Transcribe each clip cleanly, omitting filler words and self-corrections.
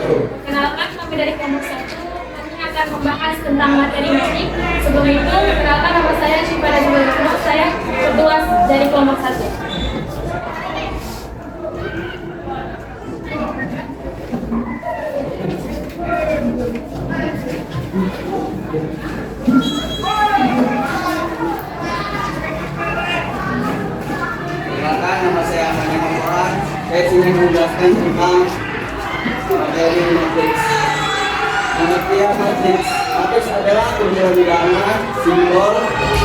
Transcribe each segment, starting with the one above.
Kenalkan, kami dari kelompok 1. Kami akan membahas tentang materi musik. Sebelum itu, perkenalkan nama saya Syifa Nazmul. Saya ketua dari kelompok 1. Perkenalkan, nama saya Amani Mamoran. Saya sini menjelaskan tentang materi matriks. Pengertian matriks. Matriks adalah kumpulan bilangan, simbol,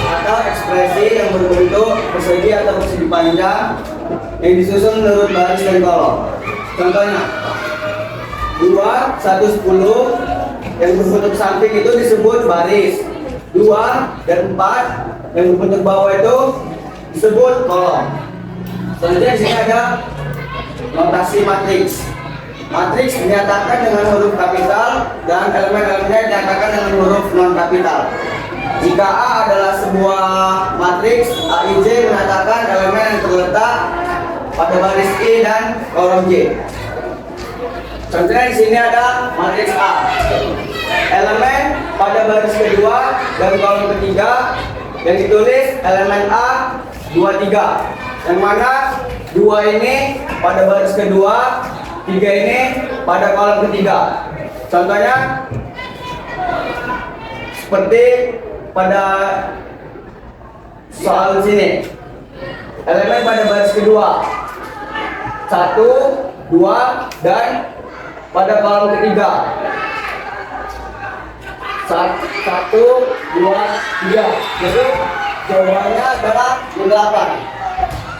atau ekspresi yang berbentuk persegi atau persegi panjang yang disusun menurut baris dan kolom. Contohnya, 2, 1, 10 yang berbentuk samping itu disebut baris. 2 dan 4 yang berbentuk bawah itu disebut kolom. Selanjutnya di sini ada notasi matriks. Matriks dinyatakan dengan huruf kapital dan elemen-elemennya dinyatakan dengan huruf non kapital. Jika A adalah sebuah matriks, AIJ menyatakan elemen yang terletak pada baris I dan kolom J. Contohnya di sini ada matriks A. Elemen pada baris kedua dan kolom ketiga yang ditulis elemen A 2, 3. Yang mana 2 ini pada baris kedua, 3 ini pada kolom ketiga. Contohnya seperti pada soal sini. Elemen pada baris kedua 1, 2 dan pada kolom ketiga 1, 2, 3. Jadi jawabannya adalah 8.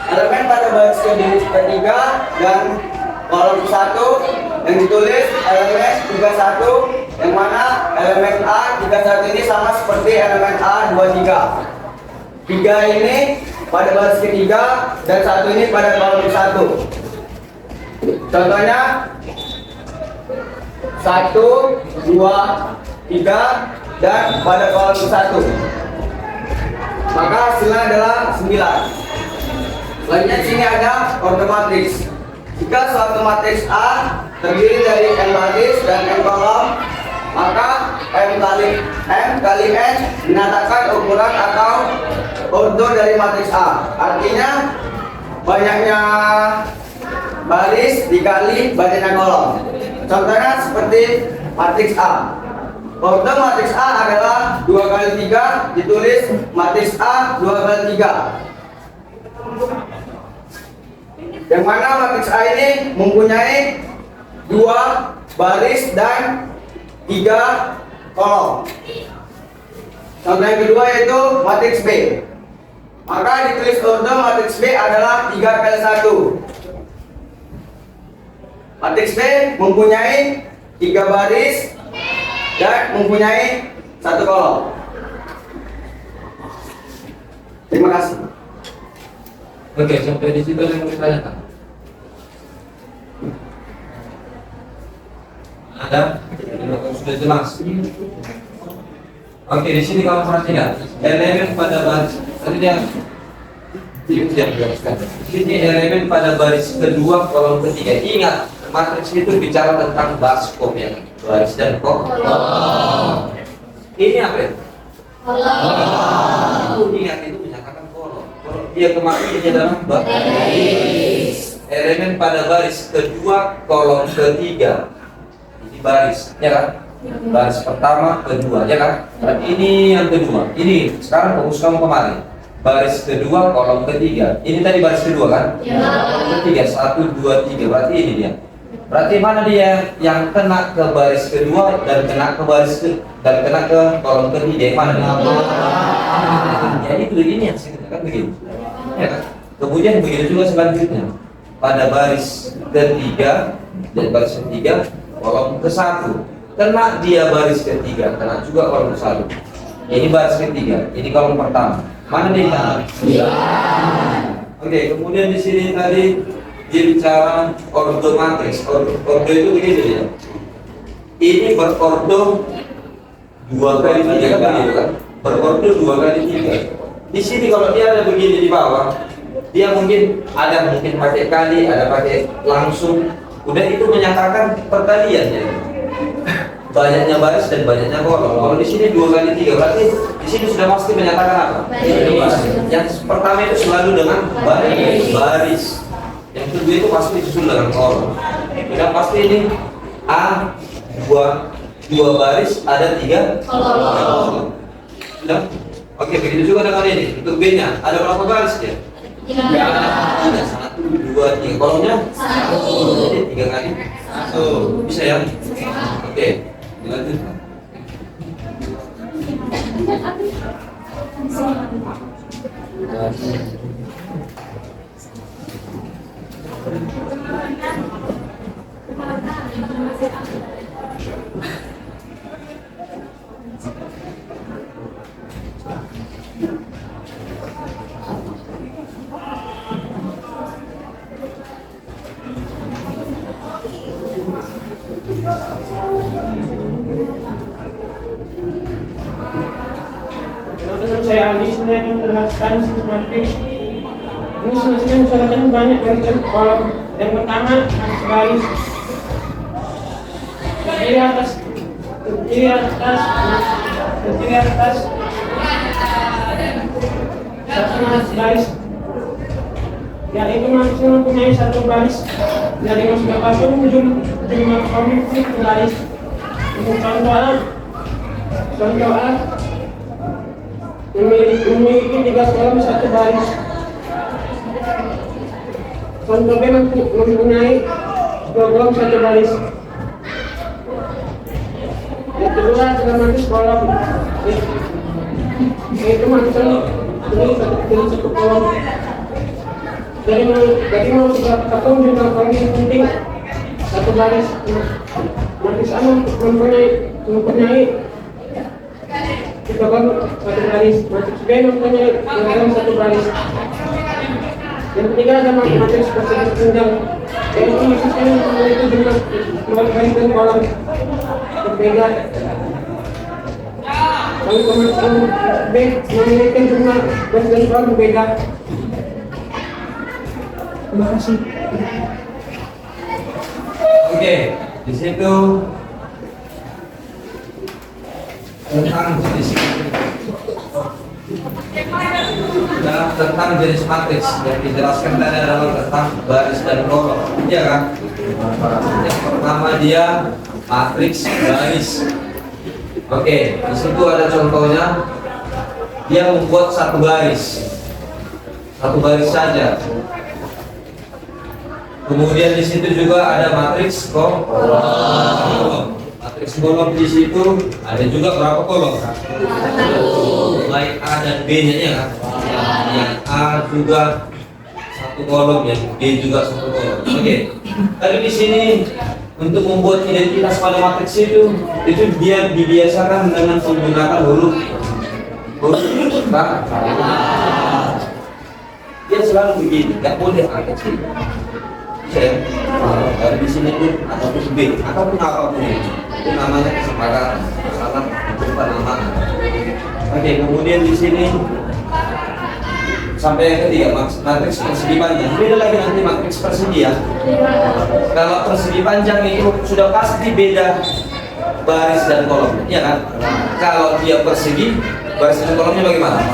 Elemen pada baris ketiga dan kolom 1 yang ditulis elemen 31, yang mana elemen A 31 ini sama seperti elemen A 23. 3 ini pada baris ketiga dan 1 ini pada kolom 1. Contohnya 1, 2, 3 dan pada kolom 1. Maka hasilnya adalah 9. Selanjutnya di sini ada order matriks. Jika suatu matriks A terdiri dari n baris dan n kolom, maka M kali N menyatakan ukuran atau order dari matriks A. Artinya banyaknya baris dikali banyaknya kolom. Contohnya seperti matriks A. Order matriks A adalah 2 kali 3, ditulis matriks A 2 kali 3. Yang mana matriks A ini mempunyai 2 baris dan 3 kolom. Contoh yang kedua yaitu matriks B. Maka ditulis order matriks B adalah 3 kali 1. Matriks B mempunyai 3 baris dan mempunyai 1 kolom. Terima kasih. Oke, sampai di situ yang mau ditanyakan. Ada? Sudah jelas. Oke, di sini kamu perhatikan elemen pada baris. Tadi dia jelaskan. Di sini elemen pada baris kedua, kolom ketiga. Ingat, matriks itu bicara tentang baskom ya, baris dan kolom. Ini apa ya? Kolom. Ingat itu menyatakan kolom. Kalau dia kemarin ini adalah baris. Elemen pada baris kedua, kolom ketiga. Ini baris, ya kan? Baris pertama, kedua, ya kan? Dan ini yang kedua. Ini sekarang fokus kamu kemarin. Baris kedua, kolom ketiga. Ini tadi baris kedua kan? Ya. Kolom ketiga, 1, 2, 3. Berarti ini dia. Berarti mana dia yang kena ke baris kedua dan kena ke baris dan kena ke kolom ketiga? Yang mana dia? Ya itu begini yang kan begini. Ya kan? Kemudian begitu juga selanjutnya. Pada baris ketiga dan baris ketiga, kolom ke-1. Kena dia baris ketiga, kena juga kolom ke-1. Ini baris ketiga, ini kolom pertama. Mana dia? Ya. Oke, kemudian di sini tadi bicara ordo matriks. Ordo itu begini ya. Ini berordo 2 kali 3 kan gitu kan? Berordo 2 kali 3. Di sini kalau dia ada begini di bawah, dia mungkin pakai kali, ada pakai langsung. Udah itu menyatakan perkalian ya. Banyaknya baris dan banyaknya kolom. Kalau di sini 2 kali 3 berarti di sini sudah pasti menyatakan apa? Yang pertama itu selalu dengan baris. Yang kedua itu pasti disusul dengan kolom. Sudah pasti ini A dua baris ada 3 kolom. Sudah? Oke, begitu juga dengan ini. Untuk B-nya ada berapa baris ya? Ada 1, 2, 3. Kolomnya 1. Jadi 3 kali 1. Bisa ya? Oke. Dilanjut. Dengan saya Aldi, saya akan menjelaskan sistematik. Ini semestinya misalkan banyak dari kolom. Yang pertama baris kiri atas, satu baris. Ya itu maksudnya mempunyai 1 baris. Jadi masuk apapun jumlah kolom itu baris. Contoh A memiliki 3 kolom 1 baris. Contoh B mempunyai 2 kolom 1 baris. Yang kedua otomatis kolom itu maksudnya ini 1 kolom. Jadi mau satu jumlah kolom yang penting 1 baris. Matrix A mempunyai 3 kolom 1 baris. Matrix B mempunyai 2 kolom 1 baris. Yang ketiga ada matriks persegi tunggal. Yaitu maksudnya memiliki jumlah baris dan kolom berbeda. Lalu kemudian B memiliki jumlah baris dan kolom berbeda. Terima kasih. Oke, di situ tentang jenis matriks yang dijelaskan tadi adalah tentang baris dan kolom, ya kan? Yang pertama dia matriks baris. Oke, di situ ada contohnya. Dia membuat 1 baris saja. Kemudian di situ juga ada matriks kolom. Matriks kolom di situ ada juga berapa kolom? 1. Baik A dan B-nya ya kan? Yang A juga 1 kolom, yang B juga 1 kolom. Oke. Tapi di sini untuk membuat identitas pada matriks itu dia dibiasakan dengan menggunakan huruf K. Dia selalu begini, nggak boleh A kecil. Saya dari di sini pun ataupun B ataupun apapun itu namanya kesepakatan salah penamaan. Oke, kemudian di sini sampai yang ketiga matriks persegi panjang. Beda lagi nanti matriks persegi ya. Kalau persegi panjang itu sudah pasti beda baris dan kolom, ya kan? Kalau dia persegi, baris dan kolomnya bagaimana?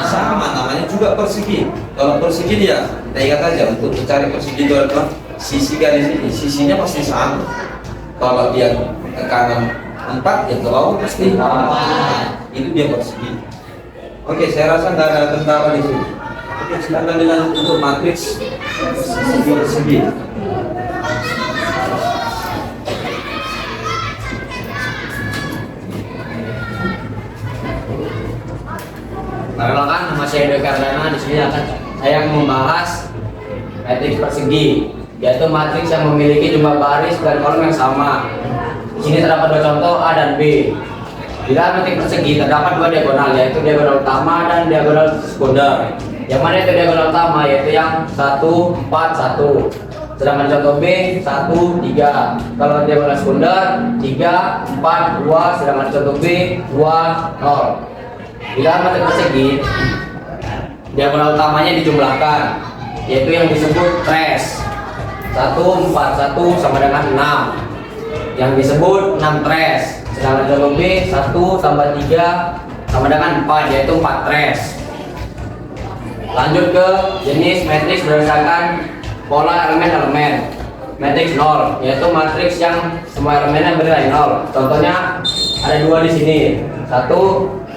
Sama, namanya juga persegi. Kalau persegi dia, kita ingat aja untuk mencari persegi itu adalah sisi garis ini, sisinya pasti sama. Kalau dia ke kanan 4, yang ke bawah pasti 4. Itu dia persegi. Oke, saya rasa nggak ada tentara di sini. Oke, silakan dilanjut untuk matriks persegi. Perkenalkan, nama saya Edo Kardana. Di sini akan saya membahas matriks persegi, yaitu matriks yang memiliki jumlah baris dan kolom yang sama. Di sini terdapat 2 contoh A dan B. Bila matriks persegi terdapat 2 diagonal, yaitu diagonal utama dan diagonal sekunder. Yang mana itu diagonal utama, yaitu yang 1, 4, 1. Sedangkan contoh B 1, 3. Kalau diagonal sekunder 3, 4, 2. Sedangkan contoh B 2, 0. Bila matriks persegi, diagonal utamanya dijumlahkan, yaitu yang disebut trace. 1, 1, 4, 1 sama dengan 6 yang disebut 6 trace. Sedangkan jalur B 1 tambah 3 sama dengan 4 yaitu 4 trace. Lanjut ke jenis matriks berdasarkan pola elemen-elemen. Matriks 0 yaitu matriks yang semua elemennya bernilai 0. Contohnya ada 2 di sini. 1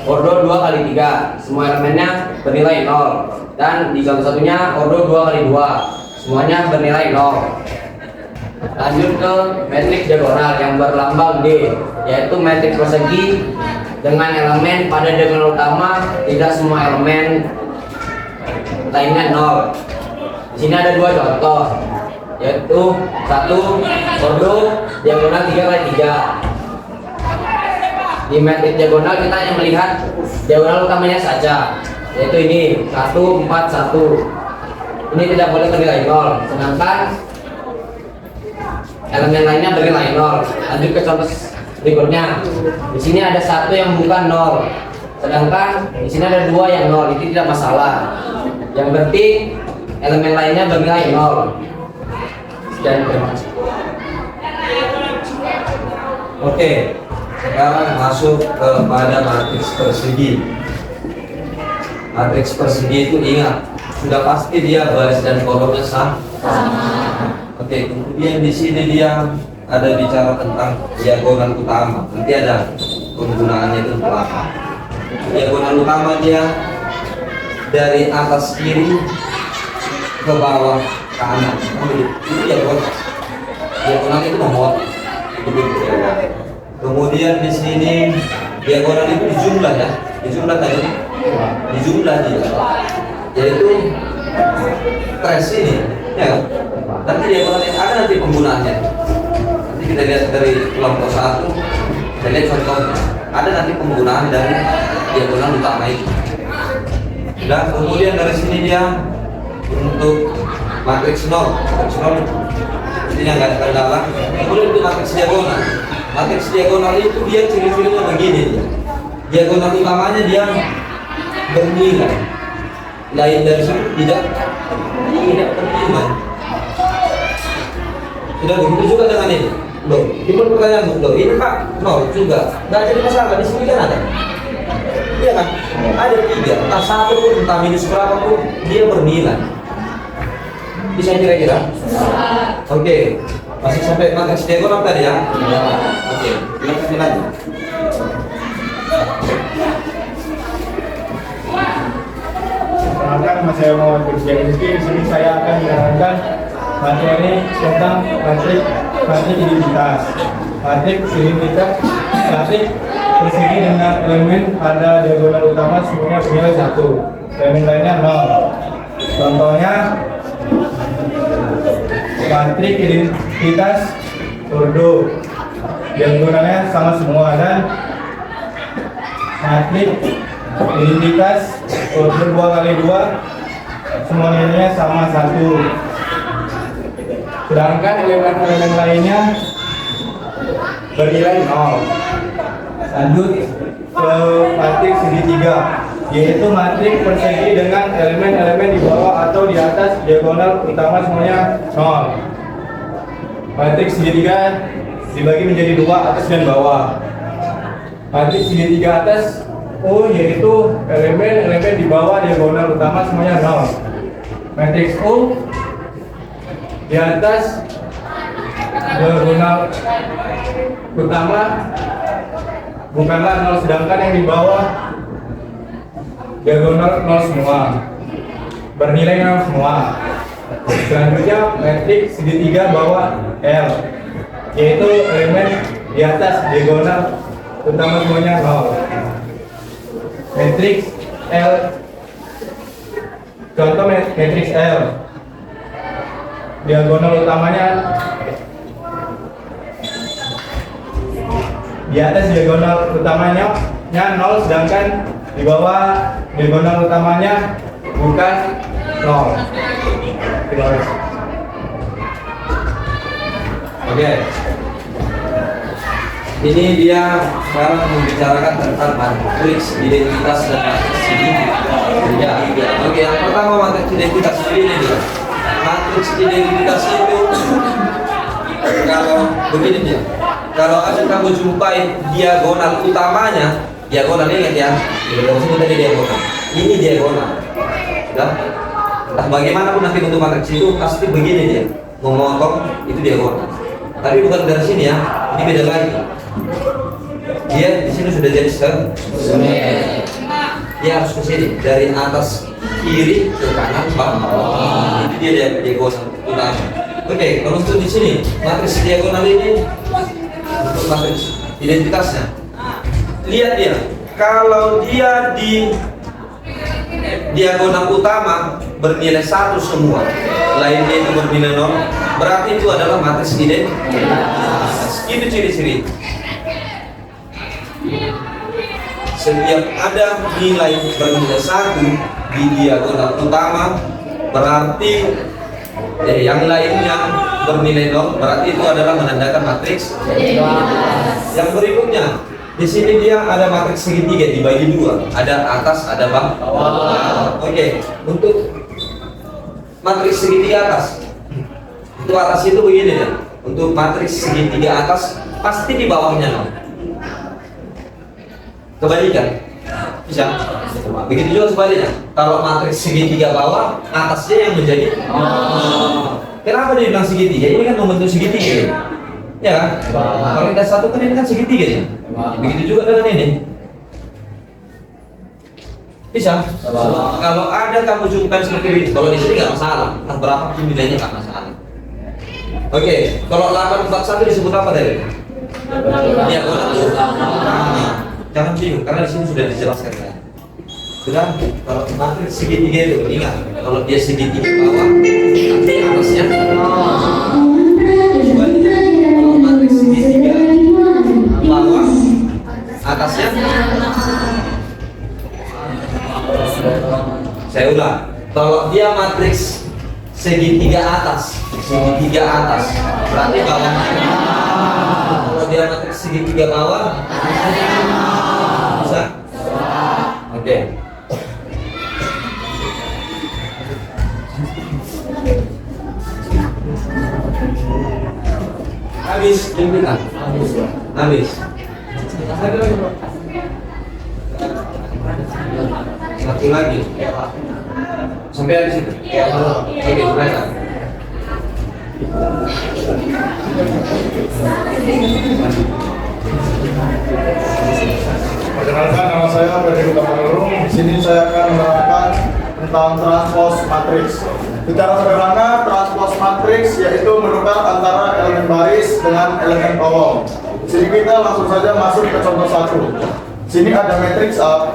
ordo 2 kali 3, semua elemennya bernilai 0. Dan di contoh satunya ordo 2 kali 2, semuanya bernilai 0. Lanjut ke matriks diagonal yang berlambang D, yaitu matriks persegi dengan elemen pada diagonal utama tidak semua elemen lainnya 0. Di sini ada 2 contoh, yaitu 1 ordo diagonal 3 kali 3. Di matriks diagonal kita hanya melihat diagonal utamanya saja, yaitu ini 1, 4, 1. Ini tidak boleh bernilai 0, sedangkan elemen lainnya bernilai 0. Lanjut ke contoh berikutnya. Di sini ada 1 yang bukan 0, sedangkan di sini ada 2 yang 0. Itu tidak masalah. Yang penting elemen lainnya bernilai 0. Sekian, terima kasih. Oke, sekarang masuk kepada matriks persegi. Matriks persegi itu ingat, sudah pasti dia baris dan kolomnya sama. Oke, kemudian di sini dia ada bicara tentang diagonal utama. Nanti ada penggunaannya itu untuk apa. Diagonal utama dia dari atas kiri ke bawah kanan. Itu diagonal. Diagonal itu nomor. Kemudian di sini diagonal itu dijumlah ya. Dijumlah tadi. Dijumlah dia. Yaitu trace ini, ya kan? Nanti diagonal yang ada nanti penggunaannya. Nanti kita lihat dari kelompok 1, kita lihat contohnya. Ada nanti penggunaan dari diagonal utama itu. Dan kemudian dari sini dia untuk matriks 0, matriks 0 ini yang nggak ada kendala. Kemudian untuk matriks diagonal. Matriks diagonal itu dia ciri-cirinya begini. Diagonal utamanya dia bernilai. Lain dari sini tidak bernilai. Sudah begitu juga dengan ini. Loh, timbul pertanyaan, loh ini Pak, 0 juga. Nggak jadi masalah, di sini kan ada. Iya kan? Ada 3, entah 1 pun, entah minus berapa pun, dia bernilai. Bisa kira-kira? Oke, masih sampai matriks diagonal tadi ya? Iya. Oke, kita lanjut. Perkenalkan, nama saya Muhammad Burjan Rizky. Di sini saya akan menerangkan materi tentang matrik identitas. Matrik identitas, matrik persegi dengan elemen pada diagonal utama semuanya bernilai 1, elemen lainnya 0. Contohnya matrik identitas ordo, diagonalnya sama semua, dan matrik identitas ordo 2 kali 2 semuanya sama 1. Sedangkan elemen-elemen lainnya bernilai 0. Lanjut ke matrik segitiga, yaitu matrik persegi dengan elemen-elemen di bawah atau di atas diagonal utama semuanya 0. Matrik segitiga dibagi menjadi 2, atas dan bawah. Matrik segitiga atas U yaitu elemen-elemen di bawah diagonal utama semuanya 0. Matriks U di atas diagonal utama bukanlah 0, sedangkan yang di bawah diagonal 0 semua, bernilai 0 semua. Selanjutnya matriks segitiga bawah L, yaitu elemen di atas diagonal utama semuanya 0. Matriks L, contoh matriks L, diagonal utamanya di atas diagonal utamanya 0, sedangkan di bawah diagonal utamanya bukan 0. Terima kasih. Oke. Ini dia sekarang membicarakan tentang matriks identitas dan matriks segitiga. Ya. Oke, yang pertama matriks identitas ini dia. matriks identitas itu kalau begini dia. Kalau ada kamu jumpai diagonal utamanya, diagonal ingat ya. Dari sini tadi diagonal. Ini diagonal. Sudah? Entah bagaimanapun nanti bentuk matriks itu pasti begini dia. Memotong itu diagonal. Tapi bukan dari sini ya. Ini beda lagi. Dia di sini sudah jadi segmen. Dia harus ke sini dari atas kiri ke kanan bawah. Itu dia diagonal utama. Oke, kalau untuk di sini matriks diagonal ini untuk matriks identitasnya. Lihat dia, kalau dia di diagonal utama bernilai 1 semua, lainnya itu bernilai 0, berarti itu adalah matriks identitas. Itu ciri-ciri. Setiap ada nilai bernilai 1 di diagonal utama, berarti yang lainnya bernilai 0, berarti itu adalah menandakan matriks. Yang berikutnya, di sini dia ada matriks segitiga dibagi 2, ada atas, ada bawah. Oke, untuk matriks segitiga atas, itu atas itu begini ya. Untuk matriks segitiga atas pasti di bawahnya 0. Kebalikan, bisa. Begitu juga sebaliknya. Kalau matriks segitiga bawah, atasnya yang menjadi. Kenapa dia bilang segitiga? Ini kan membentuk segitiga, ya kan? Kalau kita satukan ini kan segitiga ya. Begitu juga dengan ini. Bisa. Kalau ada kamu jumpai seperti ini, kalau di sini nggak masalah. Entah berapa pun nilainya nggak masalah. Oke, kalau 841 disebut apa tadi? Diagonal utama. Jangan bingung, karena di sini sudah dijelaskan ya. Sudah, kalau matriks segitiga itu ingat, kalau dia segitiga bawah, nanti atasnya. Kalau matriks segitiga bawah, atasnya. Saya ulang, kalau dia matriks segitiga atas, berarti bawahnya. Kalau dia matriks segitiga bawah, bisa? Oke. Habis jemputan. Habis. Satu lagi. Sampai habis itu. Oke, selesai. Perkenalkan, nama saya Freddy Utamanurung. Di sini saya akan menerangkan tentang transpose matriks. Secara sederhana, transpose matriks yaitu menukar antara elemen baris dengan elemen kolom. Di sini kita langsung saja masuk ke contoh 1. Sini ada matriks A,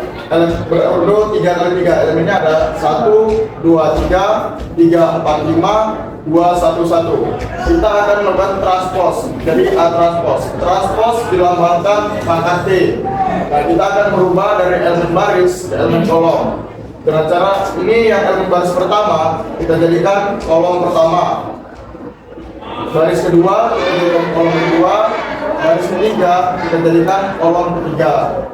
berurut 3x3. Elemennya ada 1, 2, 3, 3, 4, 5, 2, 1, 1. Kita akan melakukan transpose, jadi A transpose. Transpose dilambangkan pangkat T. Nah, kita akan merubah dari elemen baris ke elemen kolom. Dengan cara ini yang elemen baris pertama kita jadikan kolom pertama. Baris kedua kita jadikan kolom kedua. Baris ketiga kita jadikan kolom ketiga.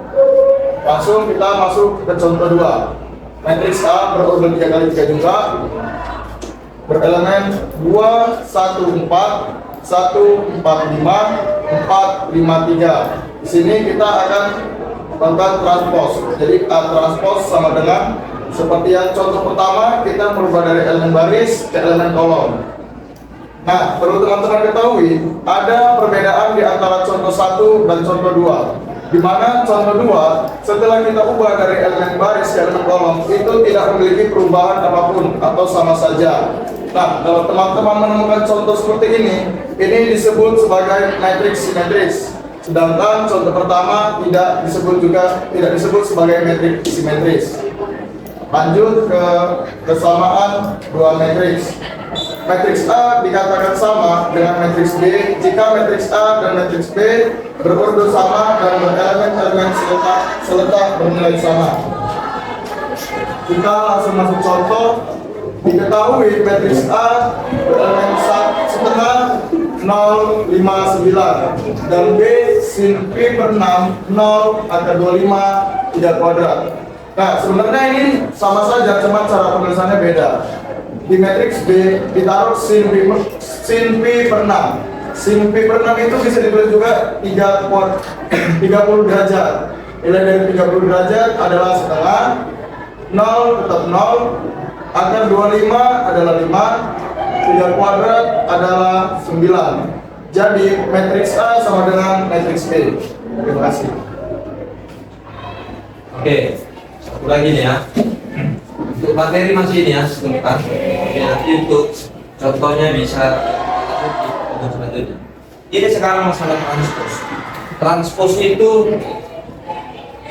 Langsung kita masuk ke contoh 2. Matriks A berurut 3x3 juga, berelemen 2, 1, 4, 1, 4, 5, 4, 5, 3. Di sini kita akan melakukan transpose. Jadi A transpose sama dengan seperti yang contoh pertama, kita merubah dari elemen baris ke elemen kolom. Nah, perlu teman-teman ketahui, ada perbedaan di antara contoh 1 dan contoh 2. Di mana contoh 2, setelah kita ubah dari elemen baris ke elemen kolom, itu tidak memiliki perubahan apapun atau sama saja. Nah, kalau teman-teman menemukan contoh seperti ini disebut sebagai matriks simetris. Sedangkan contoh pertama tidak disebut sebagai matriks simetris. Lanjut ke kesamaan dua matriks. Matriks A dikatakan sama dengan matriks B jika matriks A dan matriks B berurut sama dan berelemen-elemen seletak bernilai sama. Kita langsung masuk contoh. Diketahui matriks A berelemen setengah 0,59 dan B sin pi per 6 0 angka 25 3 kuadrat. Nah, sebenarnya ini sama saja, cuma cara penulisannya beda. di matriks B ditaruh sin P per 6. Sin P per 6 itu bisa ditulis juga 30 derajat. Nilai dari 30 derajat adalah setengah, 0 tetap 0, akar 25 adalah 5, 3 kuadrat adalah 9. Jadi matriks A sama dengan matriks B. Terima kasih. Oke, satu lagi nih ya. Untuk materi masih ini ya sebentar. Oke, nanti untuk contohnya bisa selanjutnya. Ini sekarang masalah transpos. Transpos itu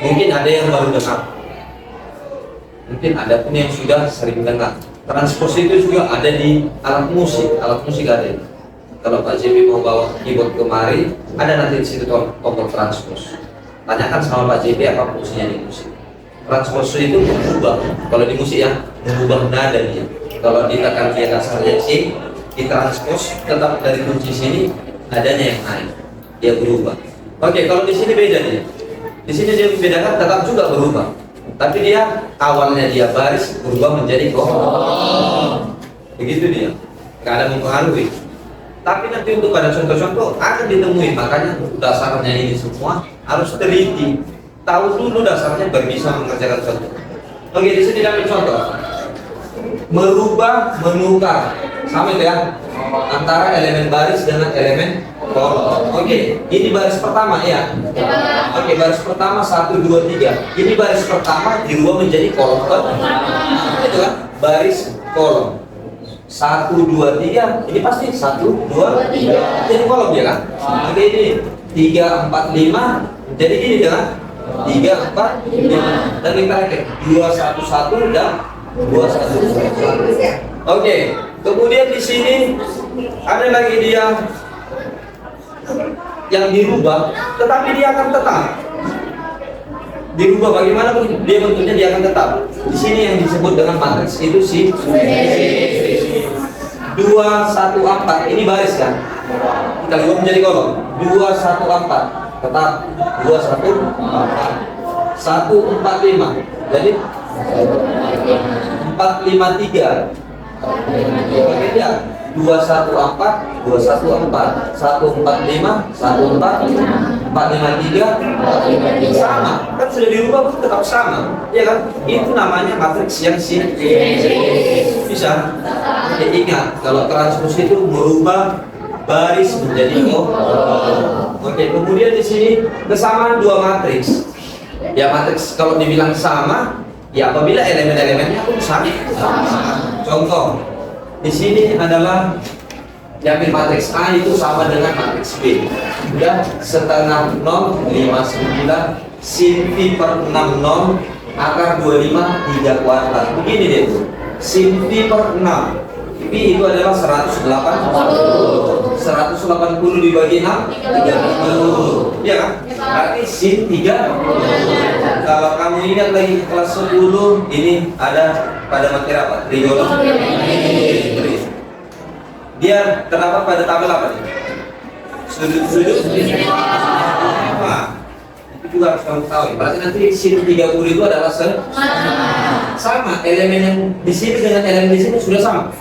mungkin ada yang baru dengar, mungkin ada pun yang sudah sering dengar. Transpos itu juga ada di alat musik ada. Kalau Pak JP mau bawa keyboard kemari, ada nanti di situ tombol transpos. Tanyakan sama Pak JP apa fungsinya di musik. Transpos itu berubah, kalau di musik ya, berubah nada dia. Kalau ditekan dia dasarnya C, ditranspos tetap dari kunci sini, nadanya yang naik, dia berubah. Oke, kalau di sini beda dia. Di sini dia membedakan tetap juga berubah, tapi dia awalnya dia baris berubah menjadi kok. Begitu dia, nggak ada mempengaruhi. Tapi nanti untuk pada contoh-contoh akan ditemui, makanya dasarnya ini semua harus teliti, tahu dulu dasarnya baru bisa mengerjakan contoh. Oke, di sini dapat contoh. Merubah, menukar, sama itu ya, antara elemen baris dengan elemen kolom. Oke, ini baris pertama ya. Oke, baris pertama 1, 2, 3. Ini baris pertama dirubah menjadi kolom itu kan, baris kolom. 1, 2, 3, ini pasti 1, 2, 3 jadi kolom ya kan. Oke, ini 3, 4, 5 jadi gini kan, 3, 4, 5 dan yang terakhir 2, 1, 1 dan 2, 1, 1. Oke, kemudian di sini ada lagi dia yang dirubah, tetapi dia akan tetap dirubah. Bagaimana dia bentuknya, dia akan tetap. Di sini yang disebut dengan matriks itu si 2, 1, 4 ini baris kan, kita ubah menjadi kolom. 2, 1, 4 tetap 2, 1, 4 1, 4, 5 jadi 4, 5, 3 beda 2, 1, 4 2, 1, 4 1, 4, 5 1, 4, 4, 5, 3 sama kan, sudah dirubah pun tetap sama ya kan. Itu namanya matriks yang simetris. Bisa ya, ingat kalau transpos itu merubah baris menjadi kolom. Oke, kemudian di sini kesamaan dua matriks. Ya, matriks kalau dibilang sama ya apabila elemen-elemennya pun sama. Contoh di sini adalah diambil matriks A itu sama dengan matriks B. Ya, setengah 0, 59 sin pi per 6 0 akar 25 3 kuadrat. Begini deh, sin pi per 6 pi itu adalah 180 dibagi 6 30 ya kan, berarti sin 3. Kalau kamu ingat lagi kelas 10 ini ada pada materi apa? Trigonometri. Dia terdapat pada tabel apa nih? Sudut-sudut. Nah, itu juga harus kamu tahu. Berarti nanti sin 30 itu adalah sama. Elemen yang di sini dengan elemen di sini sudah sama.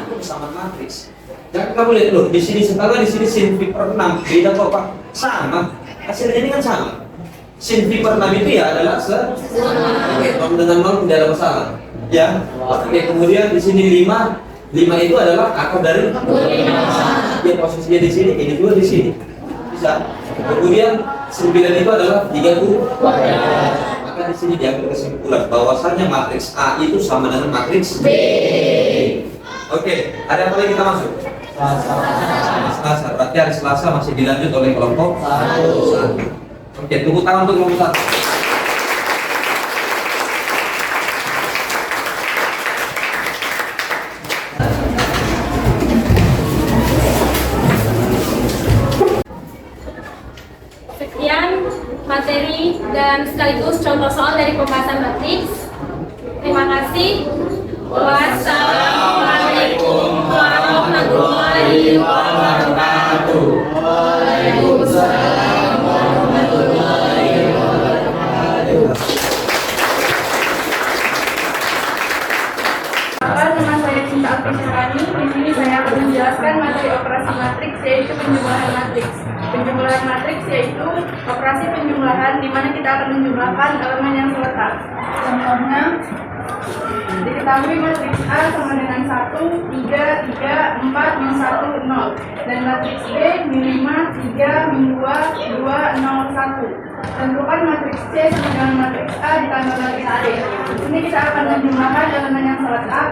Itu sama matriks. Jangan kamu lihat loh, di sini setengah, di sini sin pi per 6. Beda kok Pak? Sama. Hasilnya ini kan sama. Sin pi per 6 itu ya adalah oke, dengan 0 tidak ada masalah. Ya. Oke, kemudian di sini 5 itu adalah akar dari dia posisinya di sini, ini juga di sini. Bisa. Kemudian 9 itu adalah 30. Maka di sini diambil kesimpulan bahwasannya matriks A itu sama dengan matriks B. Oke, ada apa lagi kita masuk? Selasa. Berarti hari Selasa masih dilanjut oleh kelompok 1. Oke, tepuk tangan untuk kelompok 1. Sekian materi dan sekaligus contoh soal dari pembahasan matriks. Terima kasih. Wassalamualaikum warahmatullahi wabarakatuh. Waalaikumsalam warahmatullahi wabarakatuh. Nama saya penjumlahan matriks yaitu operasi penjumlahan di mana kita akan menjumlahkan elemen yang seletak. Contohnya, diketahui matriks A sama dengan 1, 3, 3, 4, min 1, 0. Dan matriks B, min 5, 3, min 2, 2, 0, 1. Tentukan matriks C sama dengan matriks A ditambah matriks D. Di sini kita akan menjumlahkan elemen yang seletak.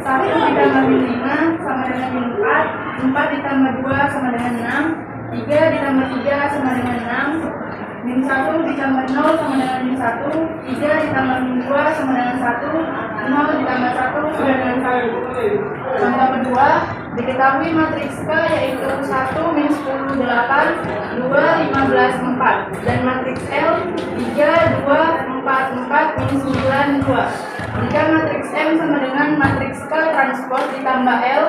1 ditambah min 5 sama dengan min 4, 4 ditambah 2 sama dengan 6, 3 ditambah 3 sama dengan 6, min 1 ditambah 0 sama dengan min 1, 3 ditambah min 2 sama dengan 1, 0 ditambah 1 sama dengan 1. Contoh kedua, diketahui matriks K yaitu 1, min 10, 8, 2, 15, 4. Dan matriks L 3, 2, 4, 4, min 9, 2. Jika matriks M sama dengan matriks K transpose ditambah L,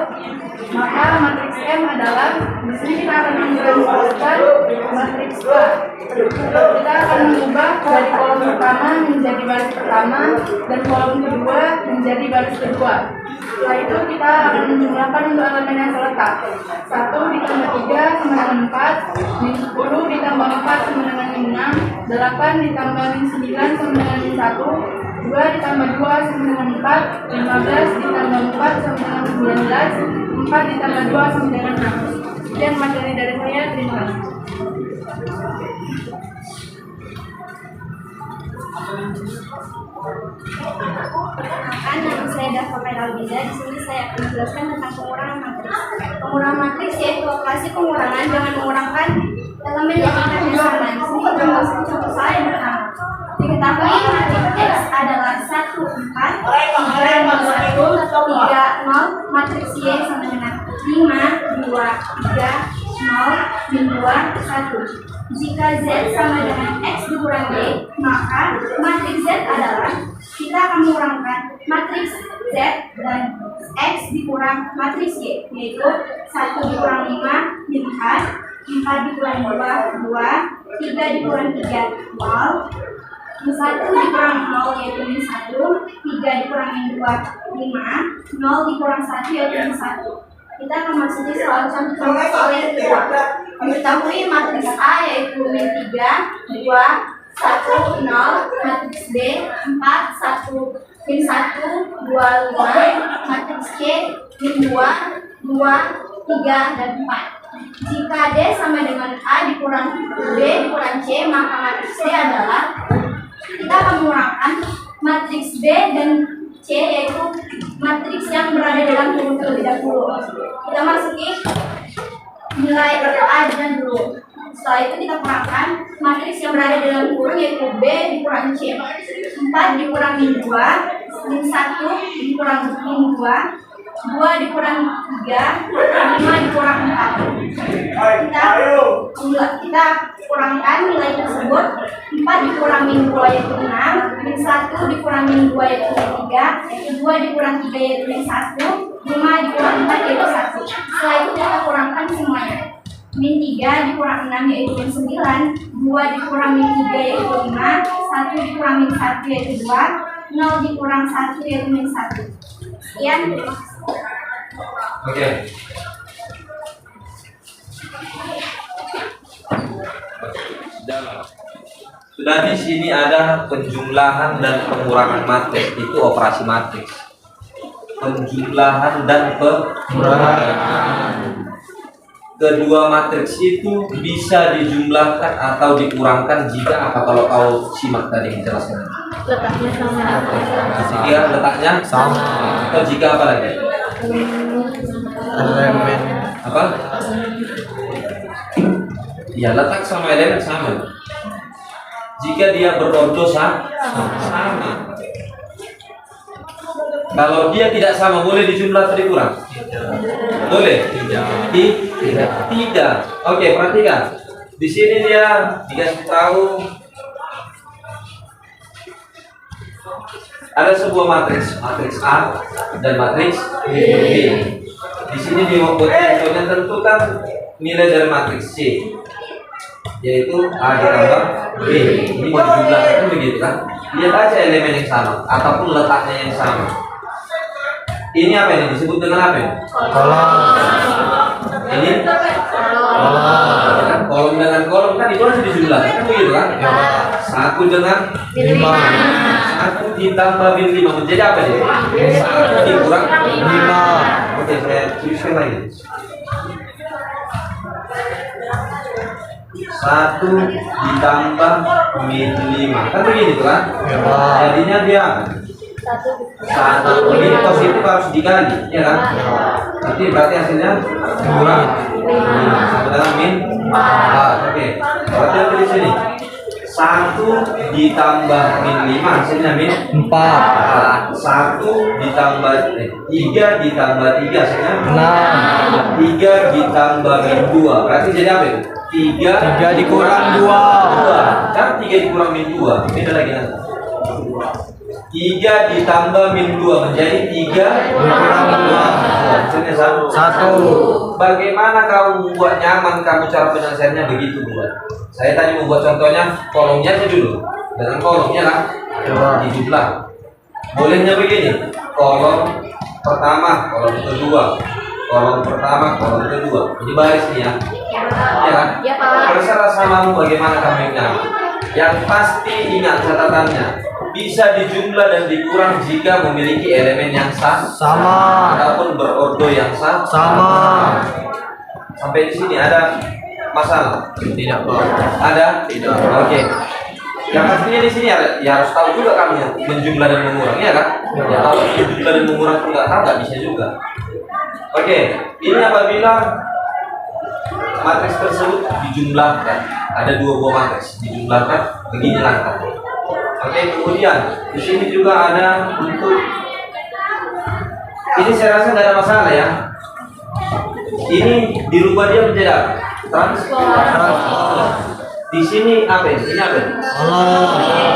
maka matriks M adalah, di sini kita akan mentransposkan matriks K. Kita akan mengubah dari kolom pertama menjadi baris pertama dan kolom kedua menjadi baris kedua. Setelah itu kita akan menjumlahkan untuk elemen yang seletak. 1 ditambah 3 sama dengan 4, min 10 ditambah 4 sama dengan min 6, 8 ditambah min 9 sama dengan min 1, 2 ditambah 2 sama dengan 4, 15 ditambah 4 sama dengan 19, 4 ditambah 2 sama dengan 6. Sekian materi dari saya, terima kasih. Perkenalkan, nama saya Dafa Albiza. Di sini saya akan menjelaskan tentang pengurangan matriks. Pengurangan matriks yaitu operasi pengurangan dengan mengurangkan elemen yang indeksnya sama. Di sini contoh saya yang pertama. Diketahui matriks X adalah 1, 4, 3, 0, 3, 0, matriks Y sama dengan 5, 2, 3, 0, min 2, 1. Jika Z sama dengan X dikurang Y, maka matriks Z adalah, kita akan mengurangkan matriks Z dan X dikurang matriks Y, yaitu 1 dikurang 5, min 4, 4 dikurang 2, 2, 3 dikurang 3, 0, 1 dikurang 0 yaitu min 1, 3 dikurang min 2, 5, 0 dikurang 1 yaitu min 1. Kita akan masuki soal contoh soal yang kedua. Diketahui matriks A yaitu min 3, 2, 1, 0, matriks B 4, 1, min 1, 2, 5, matriks C min 2, 2, 3, dan 4. Jika D sama dengan A dikurang B dikurang C, maka matriks C adalah, kita akan mengurangkan matriks B dan C yaitu matriks yang berada dalam kurung terlebih dahulu. Kita masuki nilai A dan dulu. Setelah itu kita kurangkan matriks yang berada dalam kurung yaitu B dikurang C. 4 dikurang min 2, min 1 dikurang min 2, 2 dikurang 3, 5 dikurang 4. Kita kurangkan nilai tersebut. 4 dikurang min 2 yaitu 6, min 1 dikurang min 2 yaitu 3, 2 dikurang 3 yaitu min 1, 5 dikurang 4 yaitu 1. Setelah itu kita kurangkan semuanya. Min 3 dikurang 6 yaitu min 9, 2 dikurang min 3 yaitu 5, 1 dikurang min 1 yaitu 2, 0 dikurang 1 yaitu min 1. Sekian, terima kasih. Oke. Sudah di sini ada penjumlahan dan pengurangan matriks, itu operasi matriks. Penjumlahan dan pengurangan. Kedua matriks itu bisa dijumlahkan atau dikurangkan jika apa, kalau kau simak tadi menjelaskan. Letaknya sama. Jika letaknya sama. Atau jika apa lagi? Elemen Apa? Ya, letak sama elemen sama. Jika dia berordo sama. Kalau dia tidak sama, boleh dijumlah atau dikurang? Boleh? Tidak. Oke, perhatikan. Di sini dia dikasih tahu ada sebuah matriks A dan matriks B. Di sini dia membuat contohnya, tentukan nilai dari matriks C, yaitu A ditambah B. Ini mau dijumlahkan kan begitu kan? Lihat aja elemen yang sama ataupun letaknya yang sama. Ini apa ini? Disebut dengan apa ini? Kolom. Ini kolom dengan kolom. kan itu harus dijumlahkan kan begitu kan? 1 dengan 5. 1 ditambah min 5 menjadi apa dia? 1 dikurang 5. Oke, saya tuliskan lagi. 1 ditambah min 5 kan begitu kan? Jadinya dia 1. Ini positif harus dikali, ya kan? Berarti hasilnya kurang 5 sama dengan min 4. Oke, berarti apa di sini? 1 ditambah min 5 hasilnya min 4. 1 ditambah 3 ditambah 3 hasilnya 6. 3 ditambah min 2 berarti jadi apa itu? 3 dikurang 2 kan 3 dikurang min 2 beda lagi nanti. 3 ditambah min 2 menjadi 3 dikurang 2 hasilnya 1. Bagaimana kamu membuat nyaman kamu cara penyelesaiannya begitu buat? Saya tadi membuat contohnya kolomnya aja dulu dengan kolomnya lah dijumlah. Bolehnya begini, kolom pertama, kolom kedua, kolom pertama, kolom kedua. Ini baris nih ya. Ya kan? Terserah samamu bagaimana kamu yang nyaman. Yang pasti ingat catatannya, bisa dijumlah dan dikurang jika memiliki elemen yang sama ataupun berordo yang sama. Sampai di sini ada masalah? Tidak, Pak. Ada? Tidak. Oke. Yang pastinya di sini ya harus tahu juga kamu ya, menjumlah dan mengurang, ya kan? Ya kalau menjumlah dan mengurang pun nggak tahu nggak bisa juga. Oke, ini apabila matriks tersebut dijumlahkan, ada 2 buah matriks dijumlahkan begini langkah. Oke, kemudian di sini juga ada untuk ini saya rasa nggak ada masalah ya. Ini dirubah dia menjadi apa? Transpose. Di sini apa ini? Ini apa?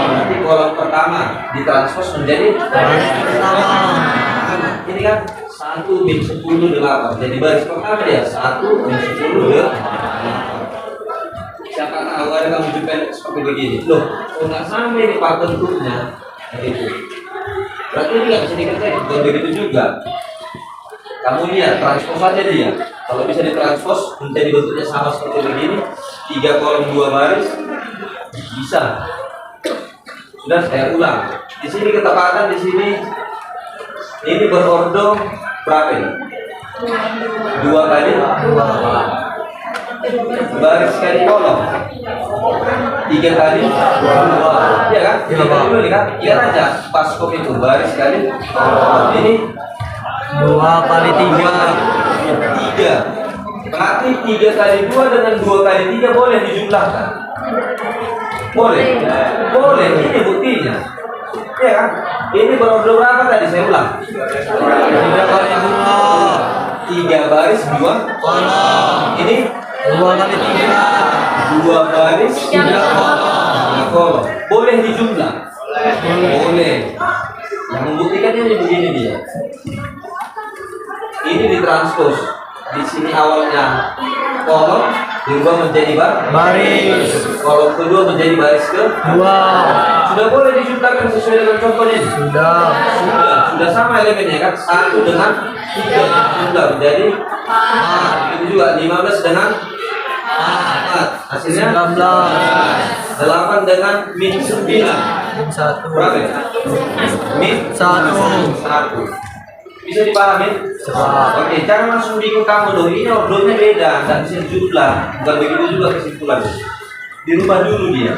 Nanti kolom pertama ditranspose menjadi ini kan 1 min 10 8. Jadi baris pertama dia 1 min 10 8. Siapa tahu ada kamu jumpa seperti begini. Loh, kok nggak sama ini Pak bentuknya? Gitu. Berarti ini nggak bisa dikerjain. Bukan begitu juga. Kamu lihat transpose saja dia. Kalau bisa ditranspose menjadi bentuknya sama seperti begini, 3 kolom 2 baris bisa. Sudah saya ulang. Di sini ketepatan di sini ini berordo berapa ini? 2 kali 2 baris kali kolom 3 kali 2, ya kan? 3 kali 2 ini kan? Lihat aja pas kop itu baris kali ini 2 kali 3. Berarti 3 kali 2 dengan 2 kali 3 boleh dijumlahkan. Boleh. Boleh, ini buktinya. Ya kan? Ini berordo berapa tadi saya ulang? 3 kali 2. 3 baris 2 kolom. Ini 2 kali 3. 2 baris 3 kolom. Boleh dijumlah? Boleh. Yang membuktikannya ini begini dia. Ini ditranspose. Di sini awalnya kolom dirubah menjadi baris. Kolom kedua menjadi baris kedua. Sudah boleh dijumlahkan sesuai dengan contohnya. Sudah sama elemennya kan? 1 dengan 3 jumlah menjadi 4. Itu juga 15 dengan 4. Hasilnya 19. 8 dengan min 9. 1. Berapa? Min 1. Bisa dipahami? Oke, jangan langsung bingung kamu dong. Ini ordonya beda, nggak bisa jumlah. Bukan begitu juga kesimpulannya. Dirubah dulu dia.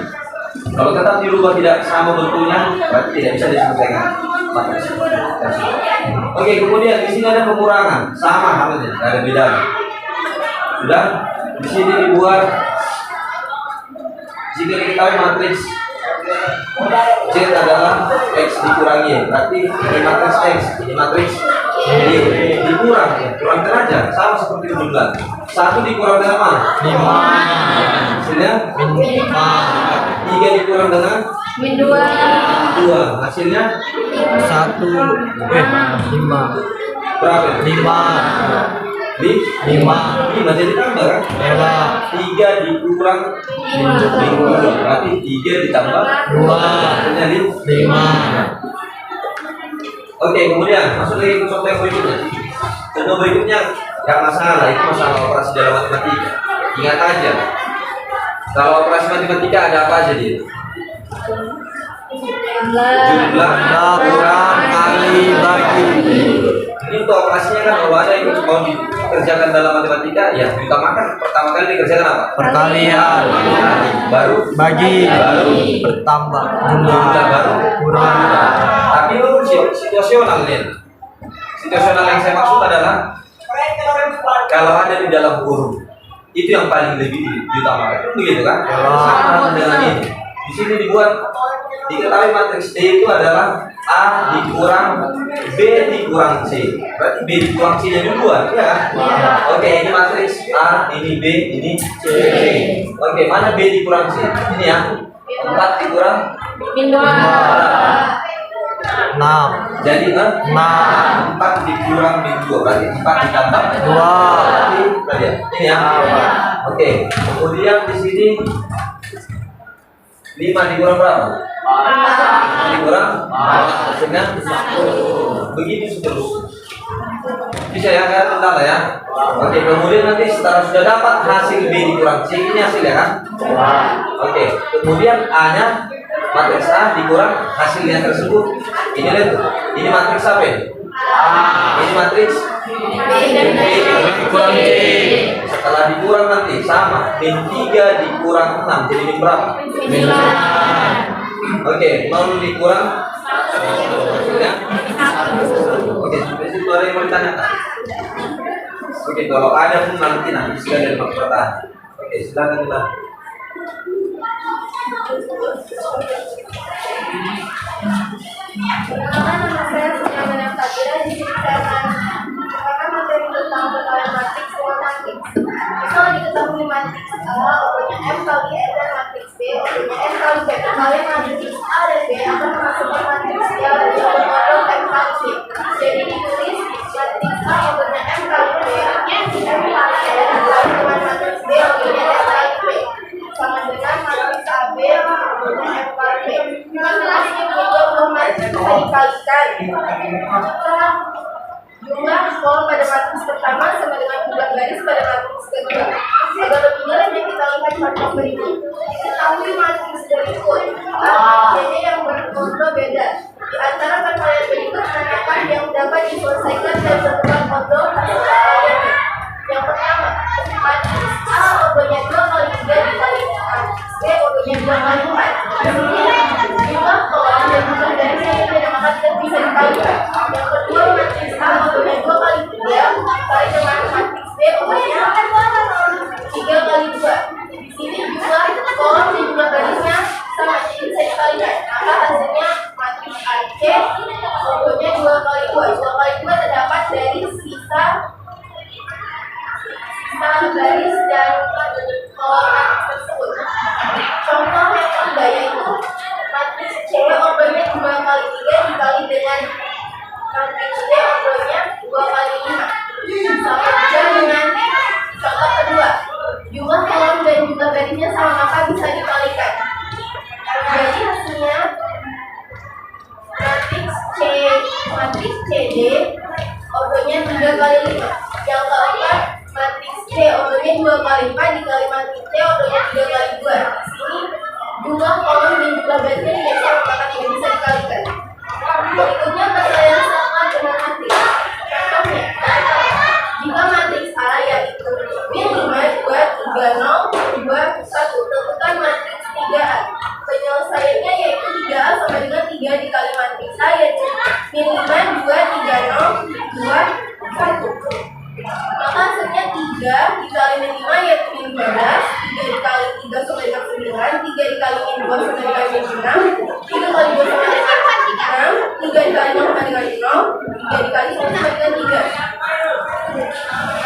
Kalau tetap dirubah tidak sama bentuknya, berarti tidak bisa diselesaikan. Oke, kemudian di sini ada pengurangan, sama halnya, nggak ada bedanya. Sudah? Di sini dibuat. Jika diketahui matriks Z adalah X dikurangi, berarti ini matriks X, ini matriks Y dikurang ya, kurangkan aja, sama seperti jumlah. 1 dikurang dengan apa? 5. Hasilnya min 5. 3 dikurang dengan min 2. Hasilnya 1 5. Berapa? 5. 5 jadi tambah kan? 3 dikurang min 2 berarti 3 ditambah 2 hasilnya 5. Oke, kemudian masuk lagi ke contoh yang berikutnya. Contoh berikutnya nggak masalah, itu masalah operasi dalam matematika. Ingat aja, Kalau operasi matematika ada apa aja dia? Jumlah, kurang, kali, bagi. Ini untuk operasinya kan kalau ada yang mau dikerjakan dalam matematika, ya diutamakan pertama kali dikerjakan apa? Perkalian, Baru bagi, baru bertambah, jumlah baru kurang. Tapi itu situasional nih. Situasional yang saya maksud adalah kalau ada di dalam kurung itu yang paling lebih diutamakan, begitu kan? Sama dengan ini. Di sini dibuat diketahui matriks D itu adalah A dikurang B dikurang C. Berarti B dikurang C nya duluan, ya kan? Oke, ini matriks A, ini B, ini C. Oke, mana B dikurang C? Ini ya. 4 dikurang 6, jadi 4 dikurang min 2 berarti 4 ditambah 2 berarti ini ya. Oke, kemudian di sini 5 dikurang berapa? 5 dikurang hasilnya 1. Begitu seterusnya. Bisa ya, nggak ada kendala ya. Oke, kemudian nanti setelah sudah dapat hasil B dikurang C, ini hasilnya kan? Oke, kemudian A nya matriks A dikurang hasilnya tersebut. Ini lihat, ini matriks apa ya? Ini matriks B dikurang C. Setelah dikurang nanti sama min 3 dikurang 6 jadi min berapa? Min 9. Oke, 0 dikurang hasilnya 1. Oke, sampai situ ada yang mau ditanyakan? Oke, kalau ada pun nanti sudah ada pertanyaan. Oke, silakan dilanjut. Nama saya Sunyaman yang Sabira. Di sini saya akan menggunakan materi tentang perkalian matriks dengan matriks. Misal diketahui matriks A, opernya M kali N dan matriks B, opernya N kali B. Perkalian matriks A dan B akan menghasilkan matriks Y dengan model M kali B. Jadi ditulis matriks A opernya M kali B, M kali N dikali dengan matriks B, opernya N kali B, sama dengan matriks AB opernya M kali B. Masing-masing kedua buah matriks bisa dikalikan. Jumlah kolom pada matriks pertama sama dengan jumlah garis pada matriks kedua. Agar lebih jelas yang kita lihat contoh berikut. Ketahui matriks berikut. A, B yang berkontrol beda. Di antara perkalian berikut tanyakan yang dapat diselesaikan dan tentukan kontrol hasil perkalian. Yang pertama, matriks A opernya 2 kali 3 dikali matriks B opernya 2 kali 4. Jumlah kolom dan jumlah garis yang dinamakan dan bisa dikalikan. Yang kedua, matriks A opernya 2 kali 3 dikali dengan matriks B opernya 3 kali 2. Di sini jumlah kolom dan jumlah garisnya sama, jadi bisa dikalikan. Maka hasilnya matriks AC opernya 2 kali 2. 2 kali 2 terdapat dari sisa garis dan kolom matriks tersebut. Contoh yang ketiga yaitu matriks C opernya 2 kali 3 dikali dengan matriks D opernya 2 kali 5. Sama juga dengan contoh kedua. Jumlah kolom dan jumlah garisnya sama maka bisa dikalikan. Jadi hasilnya matriks CD opernya 3 kali 5. Yang keempat, matriks C opernya 2 kali 4 dikali matriks D opernya 3 kali 2. Di sini jumlah kolom dan jumlah garisnya tidak sama maka tidak bisa dikalikan. Berikutnya perkalian sama dengan matriks. Contohnya, jika matriks A yaitu min 5, 2, 3, 0, 2, 1, tentukan matriks 3A. Penyelesaiannya yaitu 3A sama dengan 3 dikali matriks A yaitu min 5, 2, 3, 0, 2, 1. Maka hasilnya 3 dikali min 5 yaitu min 12, 3 dikali 3 sama dengan 9, 3 dikali min 2 sama dengan min 6, 3 kali 2 sama dengan 6, 3 dikali 0 sama dengan 0, 3 dikali 1 sama dengan 3.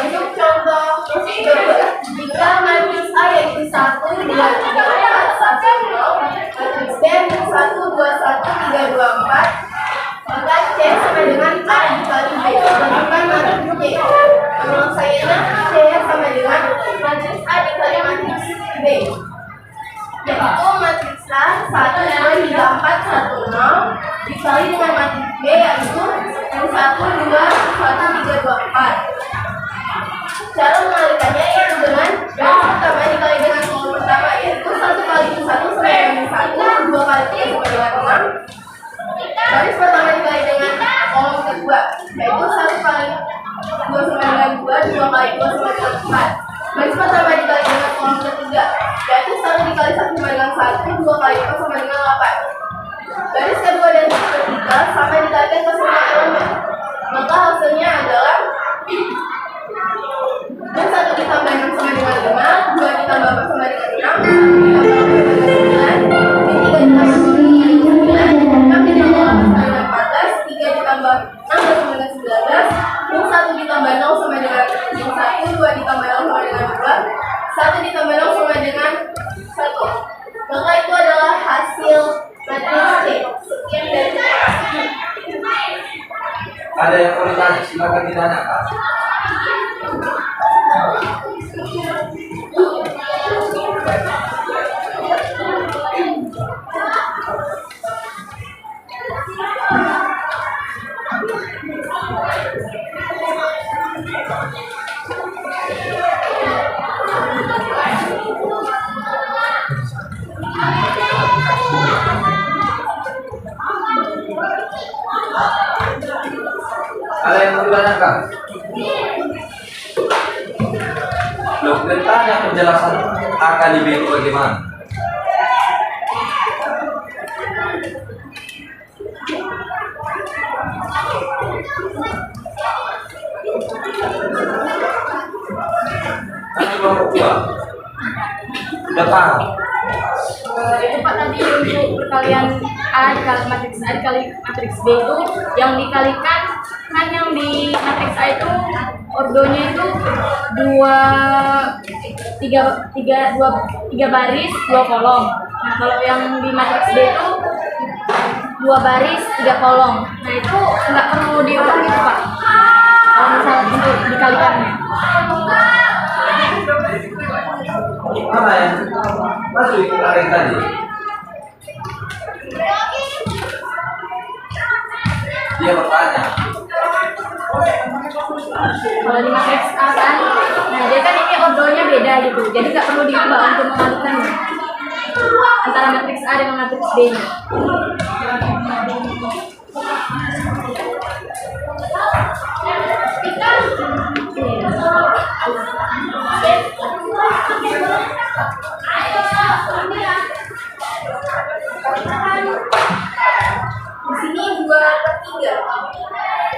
Untuk contoh kedua, jika matriks A yaitu 1, 2, 3, 4, 1, 0, matriks B yaitu 1, 2, 1, 3, 2, 4, maka C sama dengan A dikali B. Tentukan matriks C. Penyelesaiannya C sama dengan matriks A dikali matriks B. Yaitu matriks A 1, 2, 3, 4, 1, 0 dikali dengan matriks B yaitu 1, 2, 1, 3, 2, 4. Cara mengalikannya yaitu dengan garis pertama dikali dengan kolom pertama yaitu 1 dikali 1 sama dengan 1, 2 kali 4 sama dengan 8. Baris kedua dan ketiga sama dikalikan ke semua elemen. Maka hasilnya adalah dan 1 ditambah 6 sama dengan 5, 2 ditambah 4 sama dengan 6, 1 ditambah 2 sama dengan 9, 6 ditambah 8 sama dengan 14, 3 ditambah 16 sama dengan 19, 1 ditambah 0 sama dengan 1, 2 ditambah 0 sama dengan 2, 1 ditambah 0 sama dengan 1. Maka itu adalah hasil matriks C. Sekian dari saya. Ada yang mau ditanya? Silakan ditanyakan. Ada yang mau ditanyakan? Loh, tanya penjelasan A kali B itu bagaimana? Kan kelompok 2 udah paham? Itu Pak tadi untuk perkalian A dikali matriks A dikali matriks B itu yang dikalikan kan yang di matriks A itu ordonya itu 3 baris 2 kolom. Nah kalau yang di matriks B itu 2 baris 3 kolom. Nah itu nggak perlu diulang gitu Pak. Kalau misalnya untuk dikalikannya. Mana yang masuk itu kalian tadi? Dia bertanya. Kalau di matriks A kan, nah dia kan ini ordonya beda gitu, jadi nggak perlu diubah untuk mengadukannya antara matriks A dengan matriks B nya. Di sini 2/3.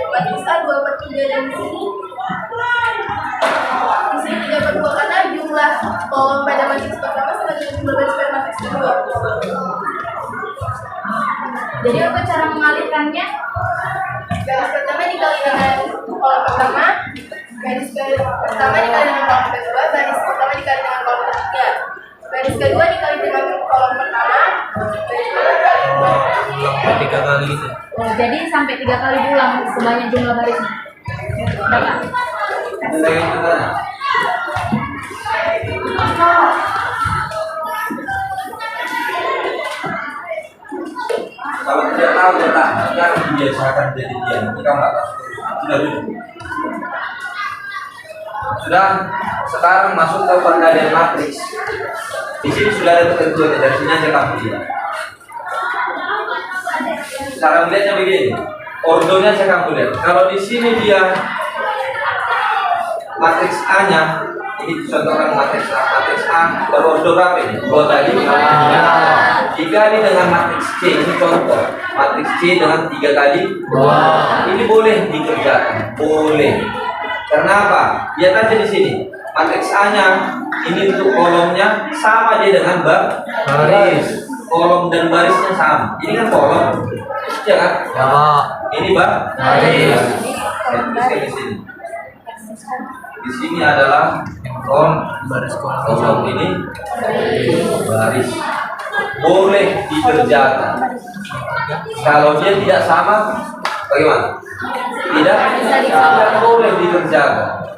Matriks A 2/3 dan di sini 3/2 karena jumlah kolom pada matriks pertama sama dengan jumlah baris pada matriks kedua. Jadi untuk cara mengalirkannya, garis pertama dikali dengan kolom pertama, garis pertama dikali dengan kolom kedua, garis pertama dikali dengan kolom ketiga, garis kedua dikali dengan kolom pertama, garis kedua dikali dengan 3 kali itu. oh, jadi sampai 3 kali diulang sebanyak jumlah barisnya. Dapat. Ada yang bertanya? Kalau tidak tahu ya tak, sekarang dibiasakan jadi dia. Nanti kamu nggak tahu. Sudah duduk. Sudah. Sekarang masuk ke penggalian matriks. Di sini sudah ada ketentuannya. Dari sini aja kamu lihat. Cara melihatnya begini. Ordonya saya kamu lihat. Kalau di sini dia matriks A-nya, ini contohkan matriks A berordo berapa ini? 2 kali. Dikali dengan matriks C, ini contoh. Matriks C dengan 3 kali. Ini boleh dikerjakan, boleh. Kenapa? Lihat aja di sini. Matriks A-nya ini untuk kolomnya sama dia dengan baris. Kolom dan barisnya sama. Ini kan kolom, ya kan? Ini baris. Di sini. Di sini adalah kolom ini baris. Boleh dikerjakan. Kalau dia tidak sama, bagaimana? Tidak boleh dikerjakan.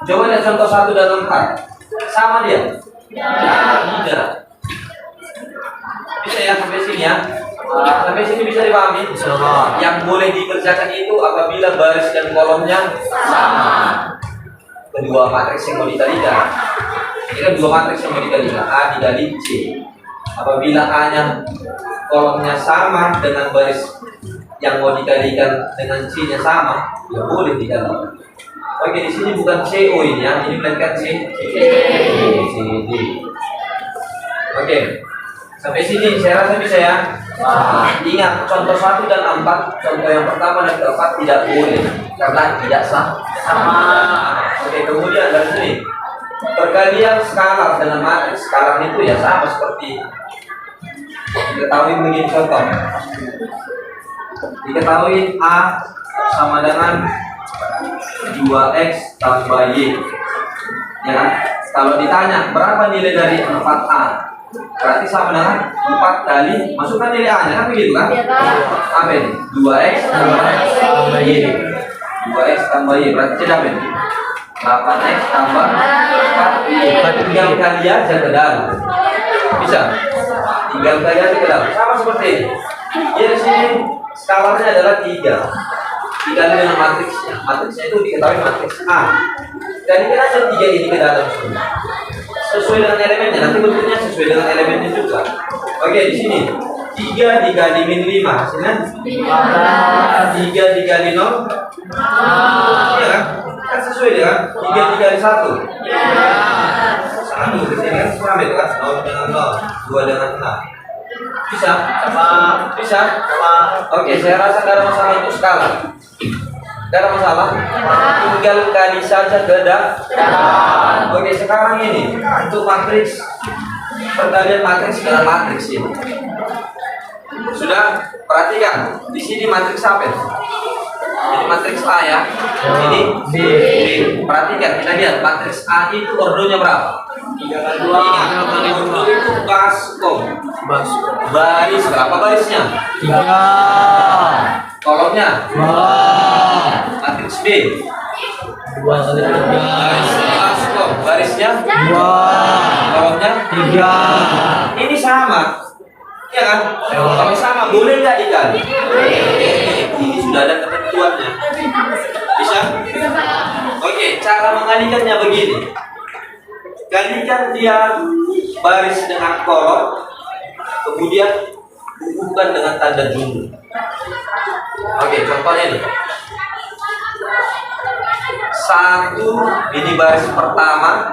Coba lihat contoh 1 dan 4. Sama dia? Tidak. Bisa ya sampai sini ya? Sampai sini bisa dipahami? Yang boleh dikerjakan itu apabila baris dan kolomnya sama. Kedua matriks yang mau dikalikan. Ini kan 2 matriks yang mau dikalikan. A dikali C. Apabila A-nya kolomnya sama dengan baris yang mau dikalikan dengan C-nya sama, ya boleh dikalikan. Oke, di sini bukan CO ini ya, ini melainkan C, D. Oke. Sampai sini saya rasa bisa ya. Ingat contoh 1 dan 4, contoh yang pertama dan keempat tidak boleh karena tidak sama. Oke, kemudian dari sini perkalian skalar dengan matriks skalar itu ya sama seperti diketahui begini contoh. Diketahui A sama dengan 2x tambah y. Ya kan? Kalau ditanya berapa nilai dari 4A, berarti sama dengan 4 kali masukkan nilai A nya kan begitu kan? Apa ini? 2x tambah y. 2x tambah y berarti berapa ini? 8x tambah 4y. Tinggal kali aja ke dalam. Bisa? Tinggal kali aja ke dalam. Sama seperti ini. Jadi sini skalarnya adalah 3 dikali dengan matriksnya. Matriksnya itu diketahui matriks A. Kalikan aja 3 ini ke dalam semua. Sesuai dengan elemennya, nanti bentuknya sesuai dengan elemennya juga. Oke, di sini 3 dikali min 5 hasilnya 3 dikali 0. Iya kan? Kan sesuai dengan 3 dikali 1. 1 di sini kan sama itu kan 0 dengan 0, 2 dengan 6. Bisa? Bisa? Oke, saya rasa tidak ada masalah untuk skala. Tidak ada masalah. Tinggal kali saja ke dalam. Oke, sekarang ini untuk matriks perkalian matriks dengan matriks ini. Sudah perhatikan di sini matriks apa? Ini matriks A ya. Ini B. Perhatikan, kita lihat matriks A itu ordonya berapa? 3 kali 2. Ordo itu baskom. Baris berapa barisnya? 3. Kolomnya? 2. Matriks B. 2 kali 3. Baris baskom. Barisnya? 2. Kolomnya? 3. Ini sama. Ya kan? Kalau sama boleh nggak dikali? Ini sudah ada ketentuannya. Bisa? Oke, cara mengalikannya begini. Kalikan dia baris dengan kolom, kemudian hubungkan dengan tanda jumlah. Oke, contohnya nih. 1 ini baris pertama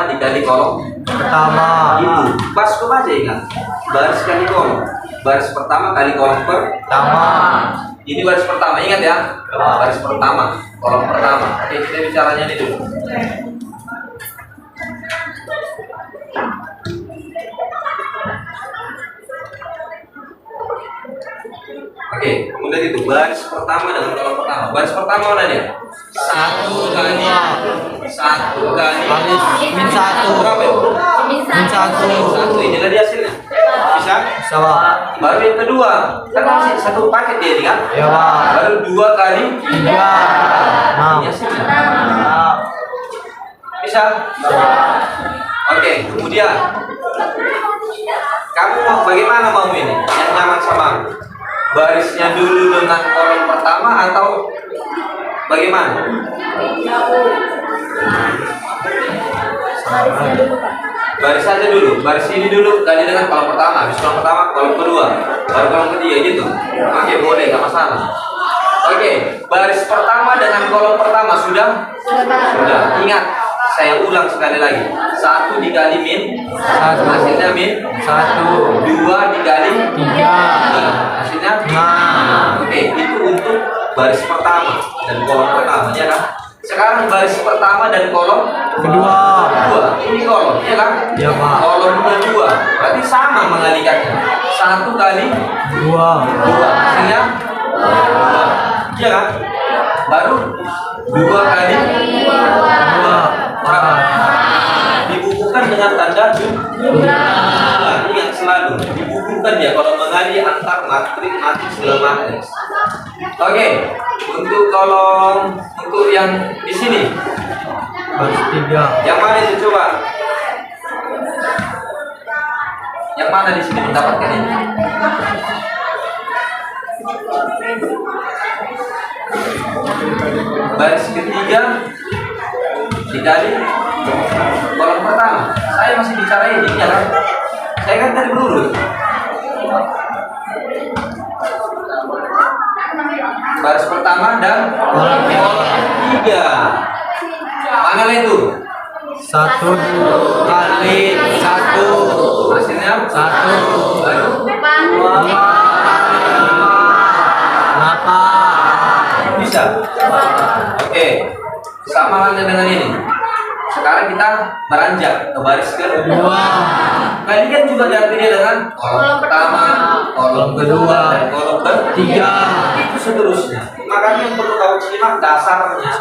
dikali kolom pertama. Itu pas aja ingat. Baris kali kolom. Baris pertama kali kolom pertama. Ini baris pertama, ingat ya. Baris pertama, kolom pertama. Oke, kita bicaranya ini dulu. Oke, kemudian itu baris pertama dengan kolom pertama. Baris pertama mana dia? 1 kali baris min 1. Berapa itu? Min 1. Inilah dia hasilnya. Bisa? Bisa, Pak. Baru yang kedua, kan masih satu paket dia ini kan? Iya, Pak. Baru 2 kali 3. Ini hasilnya. Bisa? Bisa. Oke, kemudian kamu mau bagaimana mau ini? Yang nyaman sama barisnya dulu dengan kolom pertama atau bagaimana? Baris saja dulu, baris ini dulu kali dengan kolom pertama, habis kolom pertama kolom kedua, baru kolom ketiga gitu. Oke, boleh, nggak masalah. Oke, baris pertama dengan kolom pertama sudah? Sudah. Ingat, saya ulang sekali lagi. 1 dikali min 1, hasilnya min 1. 2 dikali 3, hasilnya 5. Oke, itu untuk baris pertama dan kolom pertama, ya kan? Sekarang baris pertama dan kolom kedua. Ini kolom, ya kan? Ya, Pak. Kolomnya 2, berarti sama mengalikannya. 1 kali 2, hasilnya 2, ya kan? Baru 2 kali 2, berapa? Dibukukan dengan tanda jumlah. Ingat selalu dibukukan ya kalau mengali antar matriks dengan matriks. Oke, untuk kolom untuk yang di sini baris 3. Yang mana itu coba? Yang mana di sini mendapatkan ini? Baris ketiga dikali kolom pertama. Saya masih bicara ini ya kan? Saya kan tadi berurut. Baris pertama dan kolom ketiga. Mana itu? 1 kali 1 Bisa? Oke. Sama halnya dengan ini. Sekarang kita beranjak ke baris kedua. Tadi kan juga diartinya dengan kolom pertama, kolom kedua, dan kolom ketiga. Itu seterusnya. Makanya yang perlu kamu simak dasarnya.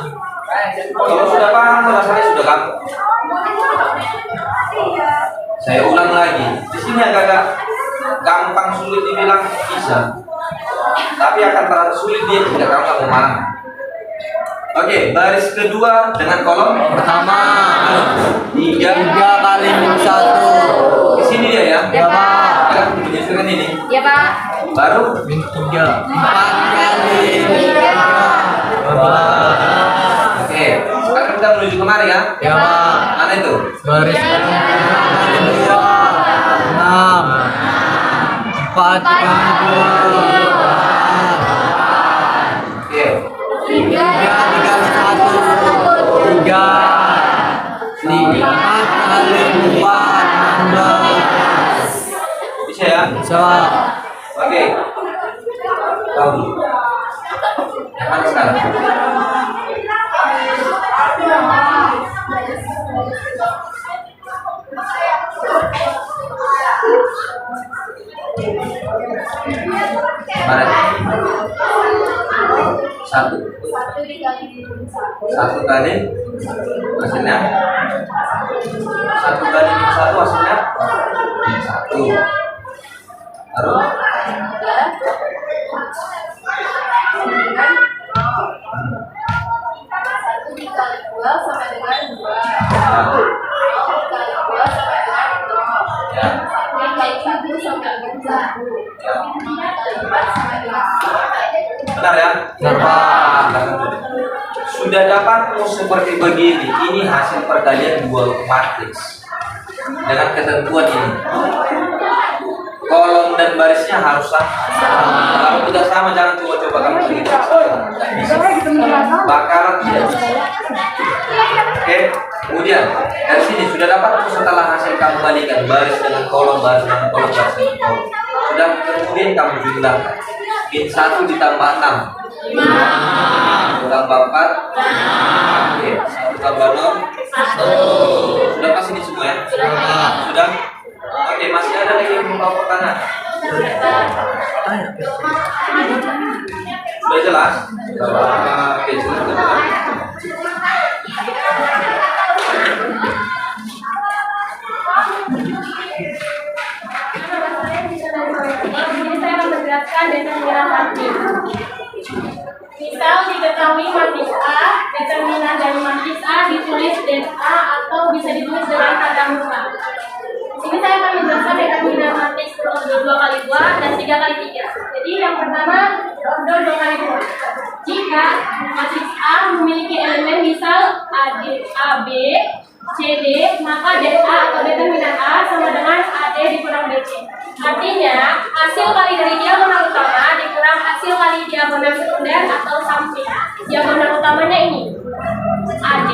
Kalau sudah paham, dasarnya sudah gampang. Saya ulang lagi. Di sini agak gampang sulit dibilang bisa, tapi akan terlalu sulit dia jika kamu memahami. Oke, baris kedua dengan kolom pertama 3 kali min 1. Di sini dia ya. Ya, Pak. Ya, menyesuaikan ini. Ya, Pak. Baru min 3 4 kali min 3. Oke, sekarang kita menuju kemari ya. Ya, Pak. Mana itu? Baris kedua 6 4 kali 2. Oke. 3 dikali 1 3 4 kali 2 16. Bisa ya? Bisa. Oke. Tahu dulu. Yang mana sekarang? Mana? 1 kali hasilnya 1 kali min 1 hasilnya 1. Baru benar ya? Benar, Pak. Sudah dapat seperti begini. Ini hasil perkalian dua matriks dengan ketentuan ini. Kolom dan barisnya harus sama. Kalau tidak sama, jangan coba-coba kamu begitu. Tidak bisa. Bakaran tidak bisa. Oke, kemudian dari sini sudah dapat setelah hasil kamu balikan baris dengan kolom, baris dengan kolom, baris dengan kolom. Sudah kemudian kamu jumlahkan. Min 1 ditambah 6 tambah 4. Oke, 1 tambah 0 1. Sudah pasti di semua ya? Sudah? Oke, masih ada lagi yang mau pertanyaan? Sudah jelas? Oke, silakan. Ini saya akan menjelaskan determinan matriks. Misal diketahui matriks A, determinan dari matriks A ditulis dan A atau bisa ditulis dengan tanda muka. Ini saya akan menjelaskan determinan matriks berodol 2 kali 2 dan 3 kali 3. Jadi yang pertama berodol 2 kali 2. Jika matriks A memiliki elemen misal AD, AB, CD, maka DA atau determinan A sama dengan AD dikurang BC. Artinya, hasil kali dari diagonal utama dikurang hasil kali diagonal sekunder atau samping. Diagonal utamanya ini AD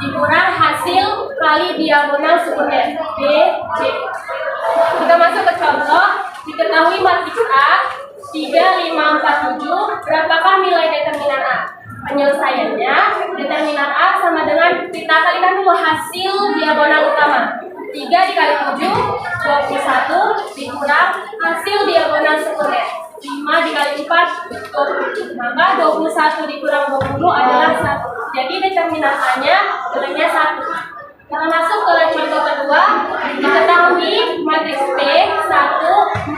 dikurang hasil kali diagonal sekunder BC. Kita masuk ke contoh. Diketahui matriks A 3, 5, 4, 7. Berapakah nilai determinan A? Penyelesaiannya, determinan A sama dengan, kita kalikan dulu hasil diagonal utama. 3 dikali 7, 21 dikurang hasil diagonal sekunder 5 dikali 4, 20. Maka 21 dikurang 20 adalah 1. Jadi determinan A-nya nilainya 1. Kita masuk ke contoh kedua. Diketahui matriks P 1, 4,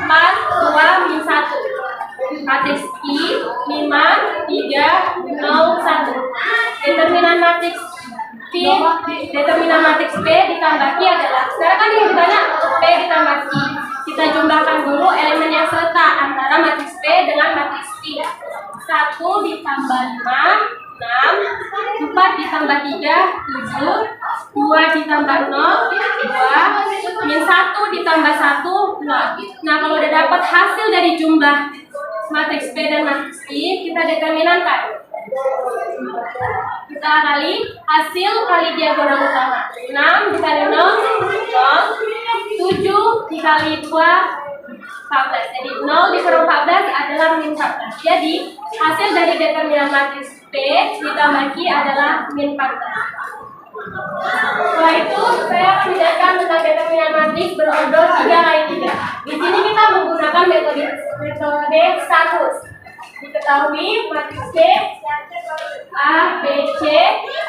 2, min 1. Matriks I 5, 3, 0, 1. Determinan matriks P, determinan matriks P ditambah Q adalah, sekarang kan yang ditanya P ditambah Q. Kita jumlahkan dulu elemen yang serta antara matriks P dengan matriks Q. 1 ditambah 5, 6, 4 ditambah 3, 7, 2 ditambah 0, 2, min 1 ditambah 1, 0. Nah, kalau udah dapat hasil dari jumlah matriks P dan matriks Q, kita determinankan. Kita kali hasil kali diagonal utama. 6 dikali 0, 0, 7 dikali 2, 14. Jadi 0 dikurang 14 adalah min 14. Jadi hasil dari determinan matriks P ditambah Q adalah min 14. Setelah itu saya akan menjelaskan tentang determinan matriks berorder 3 kali 3. Di sini kita menggunakan metode status. Diketahui matriks P A, B, C,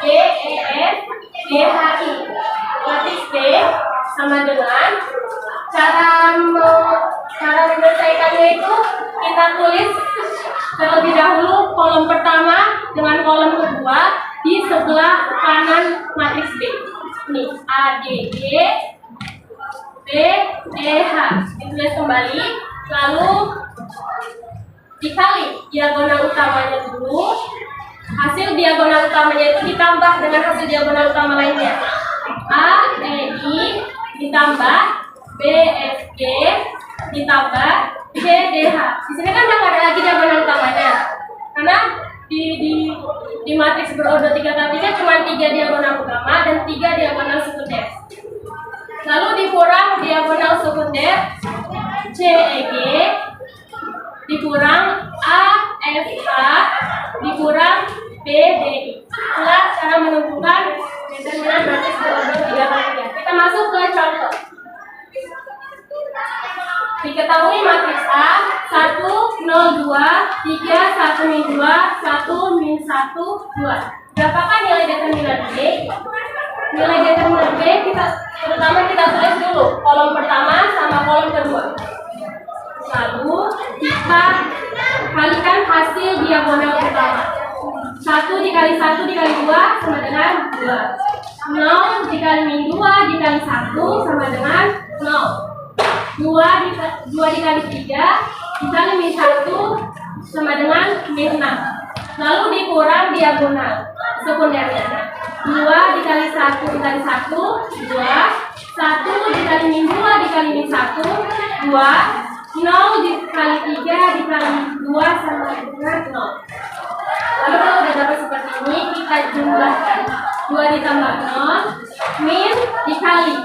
D, E, F, G, H, I. Matriks P sama dengan cara menyelesaikannya itu kita tulis terlebih dahulu kolom pertama dengan kolom kedua di sebelah kanan matriks B. Ini A, D, G, B, E, H. Ditulis kembali, lalu dikali diagonal utamanya dulu. Hasil diagonal utamanya itu ditambah dengan hasil diagonal utama lainnya. A, E, I ditambah B, F, G ditambah C, D, H. Di sini kan nggak ada lagi diagonal utamanya, karena di matriks berorder 3 kali 3 cuma 3 diagonal utama dan 3 diagonal sekunder. Lalu dikurang diagonal sekunder C, E, G dikurang A, F, H dikurang B, D, I. Itulah cara menentukan determinan matriks berorder 3 kali 3. Kita masuk ke contoh. Diketahui matriks A 1, 0, 2, 3, 1, min 2, 1, min 1, 2. Berapakah nilai determinan B? Nilai determinan B terutama kita tulis dulu kolom pertama sama kolom kedua. Lalu kita kalikan hasil diagonal utama. 1 dikali 1 dikali 2 sama dengan 2. 0 dikali min 2 dikali 1 sama dengan 0. 2 dikali 3 dikali min 1 sama dengan min 6. Lalu dikurang diagonal sekundernya. 2 dikali 1 dikali 1 2. 1 dikali min 2 dikali min 1 2. 0 dikali 3 dikali 2 sama dengan 0. Lalu kalau sudah dapat seperti ini, kita jumlahkan 2 ditambah 0 min dikali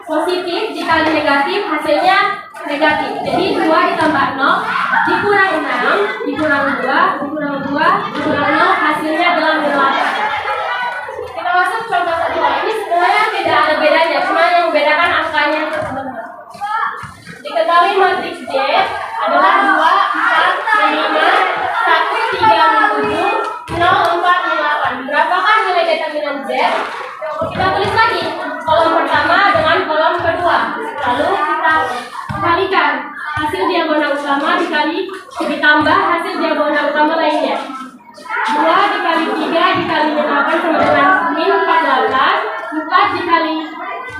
positif dikali negatif, hasilnya negatif. Jadi 2 ditambah 0 dikurang 6 dikurang 2 dikurang 2 dikurang 0, hasilnya adalah 8. Kita masuk contoh kedua. Ini sebenarnya tidak ada bedanya, cuma yang membedakan angkanya teman-teman. Diketahui matriks D adalah 2, 4, 5, 1, 3, 7, 0, 4, 8. Berapakah nilai determinan Z? Kita tulis lagi kolom pertama dengan kolom kedua. Lalu kita kalikan hasil diagonal utama ditambah hasil diagonal utama lainnya. 2 dikali 3 dikali 8 sama dengan min 14. 4 dikali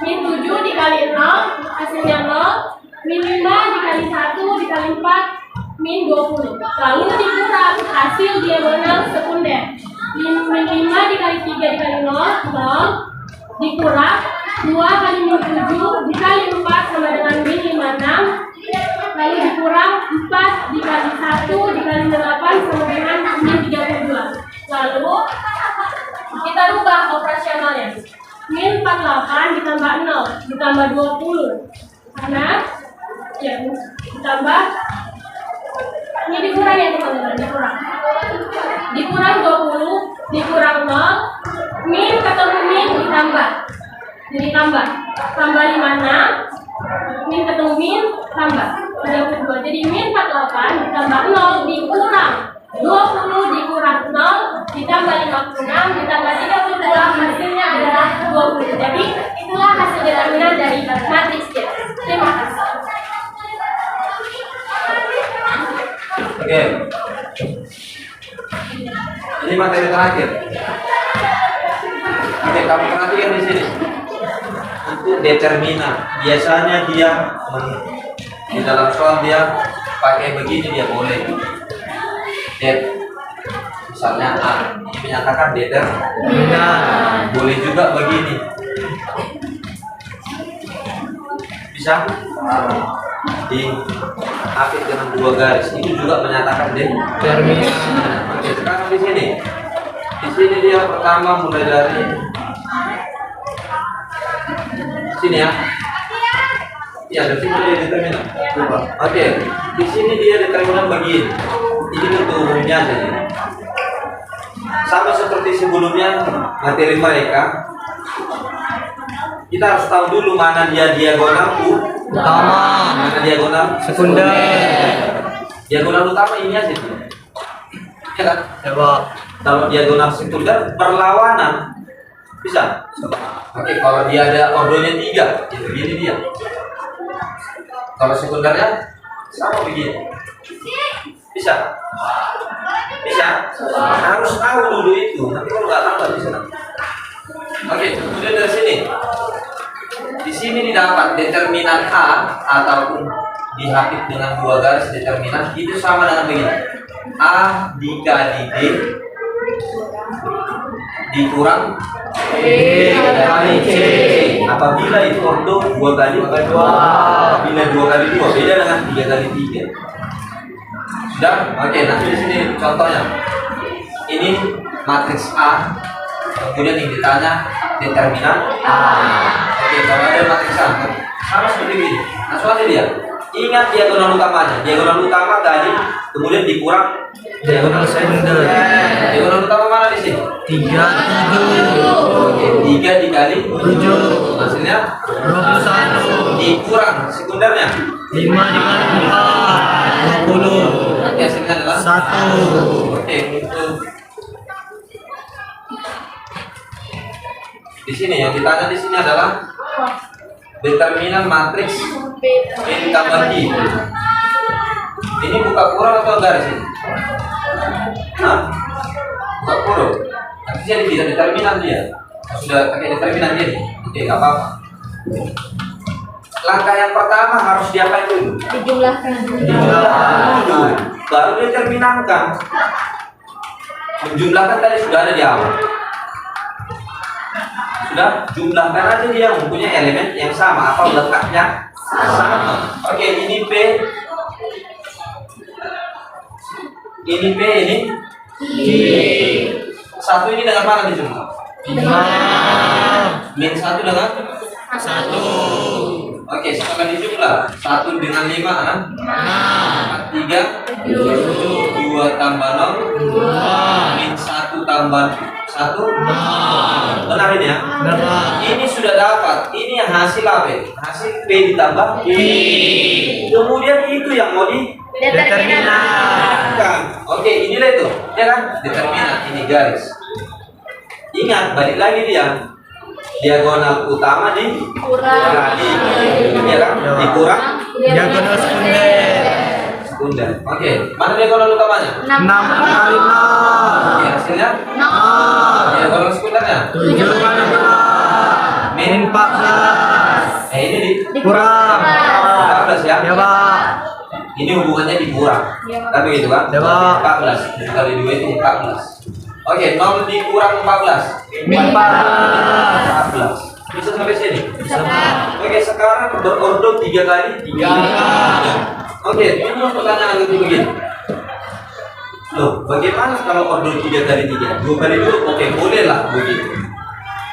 min 7 dikali 0, hasilnya 0. Min 5 dikali 1 dikali 4, min 20. Lalu dikurang hasil diagonal sekunder. Min 5 dikali 3 dikali 0, 0. Dikurang 2 kali min 7 dikali 4 sama dengan min 56. Lalu dikurang 4 dikali 1 dikali 8 sama dengan min 32. Lalu kita rubah operasionalnya. Min 48 ditambah 0 ditambah 20. Karena ya ditambah ini dikurang ya teman-teman, dikurang 20 dikurang 0, min ketemu min ditambah, jadi tambah 56, min ketemu min tambah 32. Jadi min 48 ditambah 0 dikurang 20 dikurang 0 ditambah 56 ditambah 32, hasilnya adalah 20. Jadi itulah hasil determinan dari matriks D. Terima kasih. Oke. Ini materi terakhir. Oke, kamu perhatikan di sini. Untuk determinan, biasanya dia di dalam soal dia pakai begini, dia boleh. Misalnya A, ini menyatakan determinan. Boleh juga begini. Bisa? Di akhir dengan 2 garis itu juga menyatakan determinan. Oke, sekarang di sini dia pertama mulai dari Sini ya. Iya, dari sini dia determinan. Oke, di sini dia determinan begini. Ini untuk umumnya aja nih. Sama seperti sebelumnya materi mereka. Kita harus tahu dulu mana dia diagonal utama, mana diagonal sekunder. Diagonal utama ini aja nih. Ya kan? Coba. Kalau diagonal sekunder berlawanan bisa. Oke, kalau dia ada ordonya 3, itu begini dia. Kalau sekundernya sama begini. Bisa. Harus tahu dulu itu. Nanti kalau nggak tahu nggak bisa. Oke, kemudian dari sini. Di sini didapat determinan A ataupun dihapit dengan 2 garis determinan itu sama dengan begini. A dikali D dikurang B kali C. Apabila itu ordo 2 kali 2, apabila 2 kali 2 beda dengan 3 kali 3. Sudah? Oke, nanti di sini contohnya. Ini matriks A. Kemudian yang ditanya determinan A. Oke, kalau ada matriks A sama seperti ini. Langsung aja dia. Ingat diagonal utamanya. Diagonal utama tadi kemudian dikurang diagonal sekunder. Diagonal utama mana di sini? 37. Oke, 3 dikali 7. Hasilnya 21. dikurang sekundernya 5 dikali 4 20. Nanti hasilnya adalah 1. Oke, untuk di sini yang ditanya di sini adalah determinan matriks N tambah I. Ini buka kurang atau garis ini? Hah? Buka kurang. Nanti jadi tidak determinan dia. Sudah pakai determinan dia nih. Oke, nggak apa-apa. Langkah yang pertama harus diapain dulu? Dijumlahkan. Dijumlahkan dulu. Baru determinankan. Menjumlahkan tadi sudah ada di awal. Sudah, jumlahkan aja dia mempunyai elemen yang sama atau letaknya sama. Oke, ini P, ini P, ini G. Satu ini dengan mana dijumlah? 5. Min 1 dengan 1. Oke, setelah dijumlah 1 dengan 5 3 2 tambah 0 min 1 tambah 1 benar ini ya? Benar. Ini sudah dapat. Ini yang hasil apa? Hasil P ditambah I. Kemudian itu yang mau determinan. Oke, inilah itu. Ya kan? Determinan. Ini garis. Ingat, balik lagi dia. Diagonal utama Kurang. ya kan? Dikurang Diagonal sekunder. sekunder. Oke, mana diagonal utamanya? 6 kali 0. Oke, hasilnya 0. diagonal sekundernya 7 kali 2. Min 14. ini Kurang. 14 ya? Ya, Pak. Ini hubungannya dikurang. Kan begitu kan? Ya, Pak. 14. 7 kali 2 itu 14. Oke, 0 dikurang 14. Min 14. Bisa sampai sini? Bisa, Pak. Oke, sekarang berordo 3 kali 3. Oke, ini pertanyaan lagi begini. Loh, bagaimana kalau ordo 3 kali 3? 2 kali 2, oke, boleh lah begitu.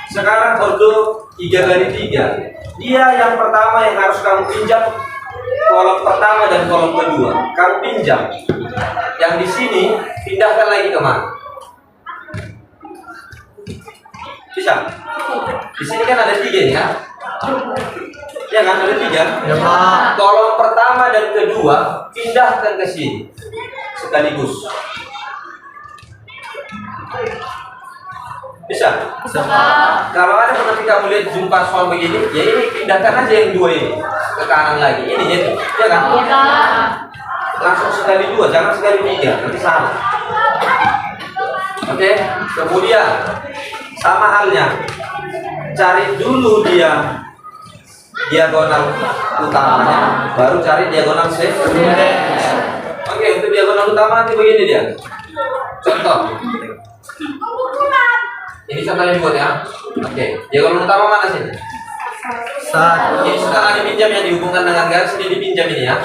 Sekarang ordo 3 kali 3. Dia yang pertama yang harus kamu pinjam kolom pertama dan kolom kedua. Kamu pinjam. Yang di sini pindahkan lagi ke mana? Bisa? Di sini kan ada 3 ya? Ya kan ada 3. Ya, Pak. Kolom pertama dan kedua pindahkan ke sini sekaligus. Bisa? Bisa, Pak. Kalau ada pernah kamu lihat jumpa soal begini, ya ini pindahkan aja yang 2 ini ke kanan lagi. Ini jadi, ya kan? Langsung sekali 2, jangan sekali 3, nanti salah. Oke, kemudian sama halnya, cari dulu dia diagonal utamanya, baru cari diagonal sekunder. Oke, untuk diagonal utama nanti begini dia. Contoh. Ini contohnya dibuat ya. Oke, diagonal utama mana sih? Ini sekarang dipinjam yang dihubungkan dengan garis ini dipinjam ini ya.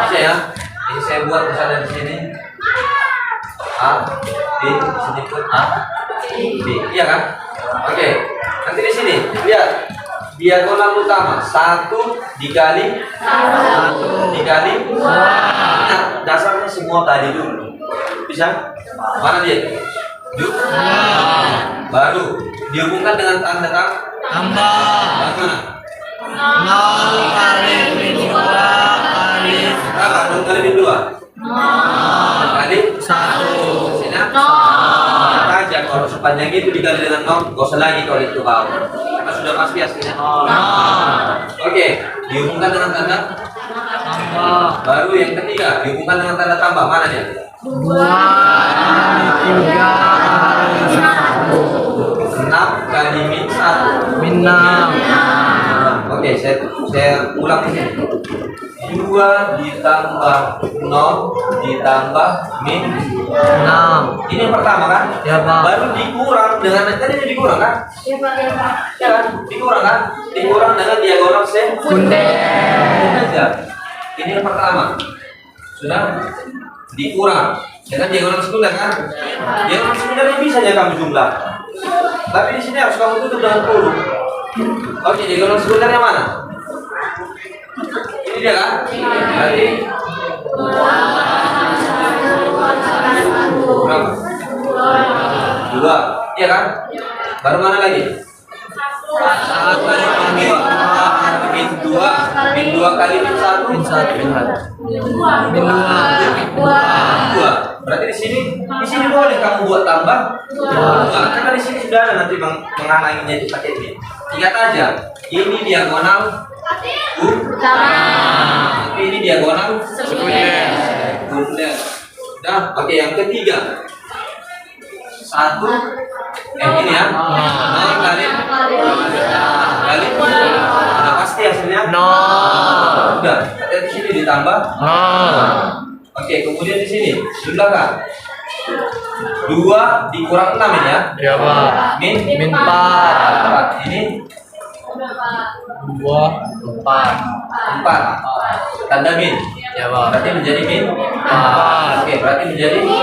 Bisa ya? Ini saya buat misalnya di sini. A, B, sini pun A, B, iya kan? Oke, nanti di sini lihat. B diagonal utama 1 dikali 1 dikali 2. Nah, dasarnya semua tadi dulu. Bisa? Mana dia? Baru dihubungkan dengan tanda tambah. Bagaimana? 0 kali min 2 kali Berapa? 0 kali min 2 kali 1. Sini aja kalau sepanjang itu dikali dengan 0, gak usah lagi kalau itu kau. Karena sudah pasti hasilnya 0. Oke, dihubungkan dengan tanda tambah. Baru yang ketiga dihubungkan dengan tanda tambah. Mana dia? 2 3 6 kali min 1 min 6. Oke, saya ulang ini. 2 ditambah 0 ditambah min 6. Ini yang pertama kan? Ya, Pak. Baru dikurang dengan tadi ini dikurang kan? Iya Pak, iya Pak. Ya kan? Dikurang kan? Dikurang dengan diagonal Sekunder. aja. Ini yang pertama. Sudah dikurang dengan diagonal sekunder kan? Diagonal sekunder ini bisa ya kamu jumlah. Tapi di sini harus kamu tutup dengan kurung. Oke, diagonal sekundernya mana? Ini dia kan? Berarti berapa? 2, iya kan? Baru mana lagi? 1 min 2 min 2 kali min 1 Min 1 min 2. Min 2. Berarti di sini boleh kamu buat tambah 2. Karena di sini sudah ada nanti menghalanginya itu pakai min. Ingat aja, ini diagonal utama. Ini diagonal sekunder. Dah, oke yang ketiga. 1 ini ya. 0 kali udah pasti hasilnya 0. udah. Ada di sini ditambah 0. Oke, kemudian di sini jumlahkan 2 dikurang 6 ini ya. Ya, Pak. Min Min 4. 4. Ini 2 4. 4. Tanda min. Ya, Pak. Berarti menjadi min 4. Oke, berarti menjadi min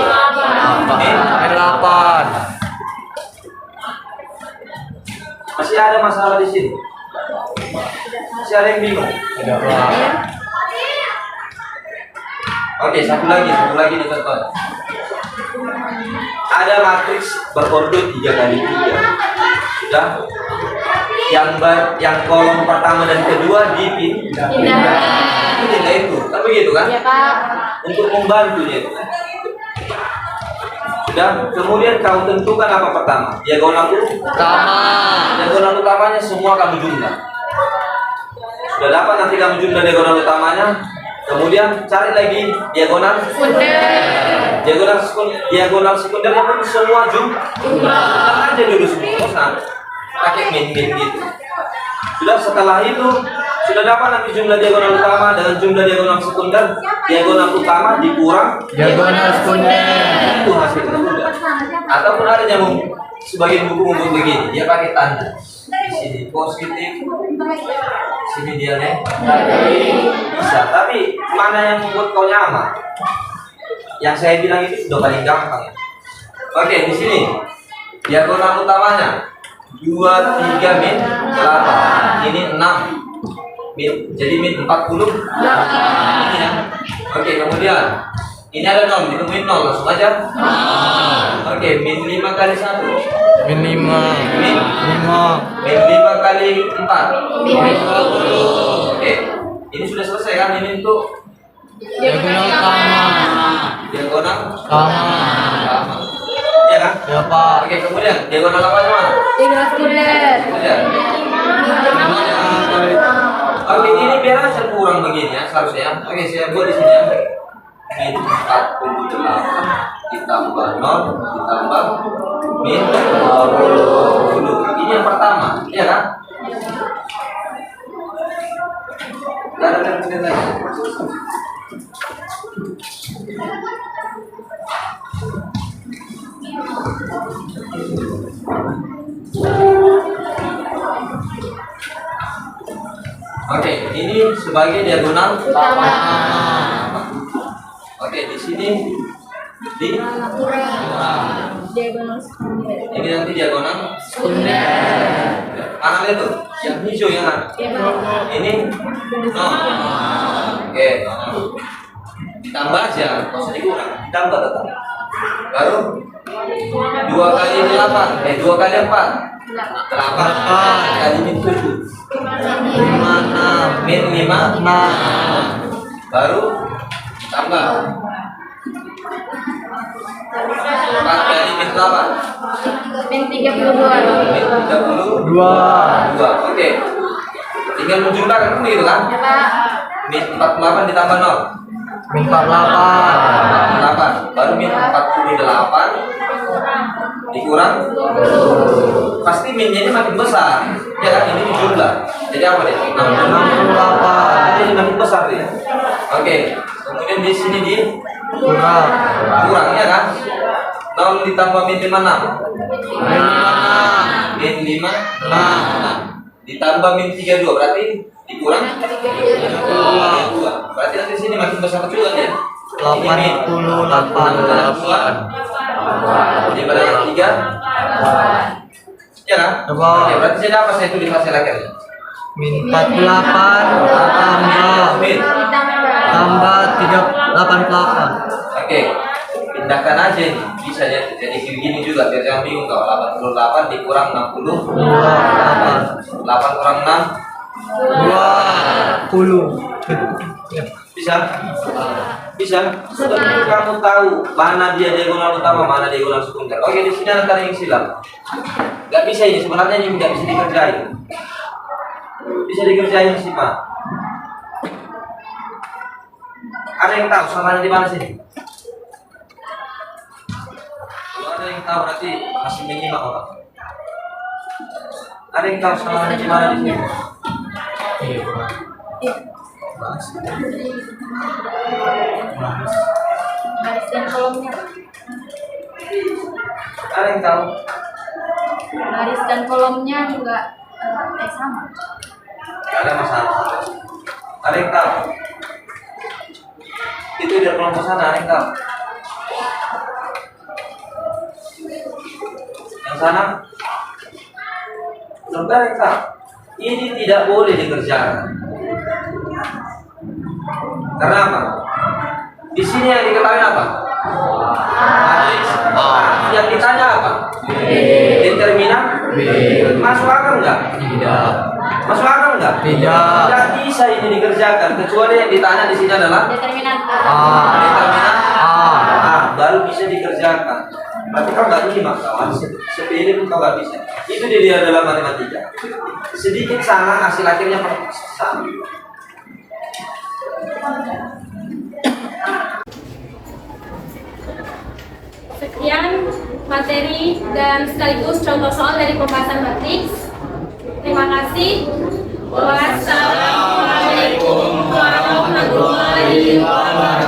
Min 8. Masih ada masalah di sini? Masih ada yang bingung? Ya, Pak. Oke, satu lagi nih contoh. Ada matriks berkode 3 kali 3. Sudah? Yang kolom pertama dan kedua dipindah. Pindah itu, kan begitu kan? Iya Pak. Untuk membantunya itu. Sudah? Kemudian kau tentukan apa pertama? Diagonal Utama. Diagonal utamanya semua kamu jumlah. Sudah dapat nanti kamu jumlah diagonal utamanya. Kemudian cari lagi diagonal diagonal sekundernya pun semua jumlah aja dulu semua. Bosan. Pakai min gitu. Sudah, setelah itu sudah dapat nanti jumlah diagonal utama dengan jumlah diagonal sekunder. Diagonal utama dikurang Diagonal sekunder. itu hasilnya sudah. Ataupun ada yang sebagian buku membuat begini, dia pakai tanda. Di sini positif, sini dia negatif. Bisa, tapi mana yang membuat kau nyaman? Yang saya bilang itu sudah paling gampang. Oke, di sini diagonal utamanya 2 3 min 8. Ini 6. Jadi min 40. Ini ya. Oke, kemudian ini ada 0, ditemuin 0 langsung aja. Oke, min 5 kali 1. Min 5. Min 5 kali 4. Min 20. Oke, ini sudah selesai kan? Ini untuk Diagonal utama. diagonal Utama. ya kan? Ya, Pak. Oke, kemudian diagonal apa mana? Diagonal sekunder. Kemudian oke, ini biar aja kurang begini ya seharusnya. Oke, saya buat di sini ya. Min 48 ditambah 0 ditambah min 20. Ini yang pertama, iya kan? Gak ada yang kemudian lagi. Oke, ini sebagai diagonal utama. Oke, di sini di Diagonal sekunder. ini nanti diagonal Sekunder. Mana itu? Yang hijau ya kan? Ini nol. Oke. Ditambah aja, nggak usah dikurang. Ditambah tetap. Baru 2 kali 8, 2 kali 4. 8 kali min 7. 5, min 5, 6. Baru tambah 4 kali min 8. Min 32. Min 32. Oke. Tinggal menjumlahkan begitu kan? Ya, Pak. Min 48 ditambah 0. Min 48. 48. Baru min 48 dikurang. Pasti minnya ini makin besar. Ya kan, ini dijumlah. Jadi apa deh? 68. Jadi makin besar dia. Oke. Kemudian di sini di kurang ya kan? 0 ditambah min 56. Min 56 ditambah min 32 berarti dikurang 32. Berarti nanti sini makin besar juga ya. 88. Jadi pada 3 ya kan? Oke, berarti saya apa saya tulis hasil akhirnya? Min 48 tambah 88. Oke, pindahkan aja ini. Bisa jadi gini juga biar jangan bingung kalau 88 dikurang 60. 8 kurang 6 20. bisa? Bisa. Sebenarnya kamu tahu mana dia diagonal utama, mana diagonal sekunder. Oke, di sini ada yang silam. Gak bisa ini sebenarnya ini nggak bisa dikerjain. Bisa dikerjain sih Pak. Ada yang tahu samanya di mana sini? Kalau ada yang tahu berarti masih menyimak orang. Ada yang tahu samanya di mana di sini? Baris dan kolomnya. Ada yang tahu? Baris dan kolomnya juga sama. Gak ada masalah. Ada yang tahu? Itu dari kelompok sana, ada yang tahu? Yang sana? Belum ada yang tahu? Ini tidak boleh dikerjakan. Karena apa? Di sini yang diketahui apa? Matriks A. Yang ditanya apa? Determinan B. Masuk akal enggak? Tidak. Masuk akal enggak? Tidak. Tidak bisa ini dikerjakan kecuali yang ditanya di sini adalah Determinan A. determinan A. baru bisa dikerjakan. Berarti kau nggak nyimak kawan. Sepele pun kau nggak bisa. Itu dia dalam matematika. Sedikit salah hasil akhirnya sama. Sekian materi dan sekaligus contoh soal dari pembahasan matriks. Terima kasih. Wassalamualaikum warahmatullahi wabarakatuh.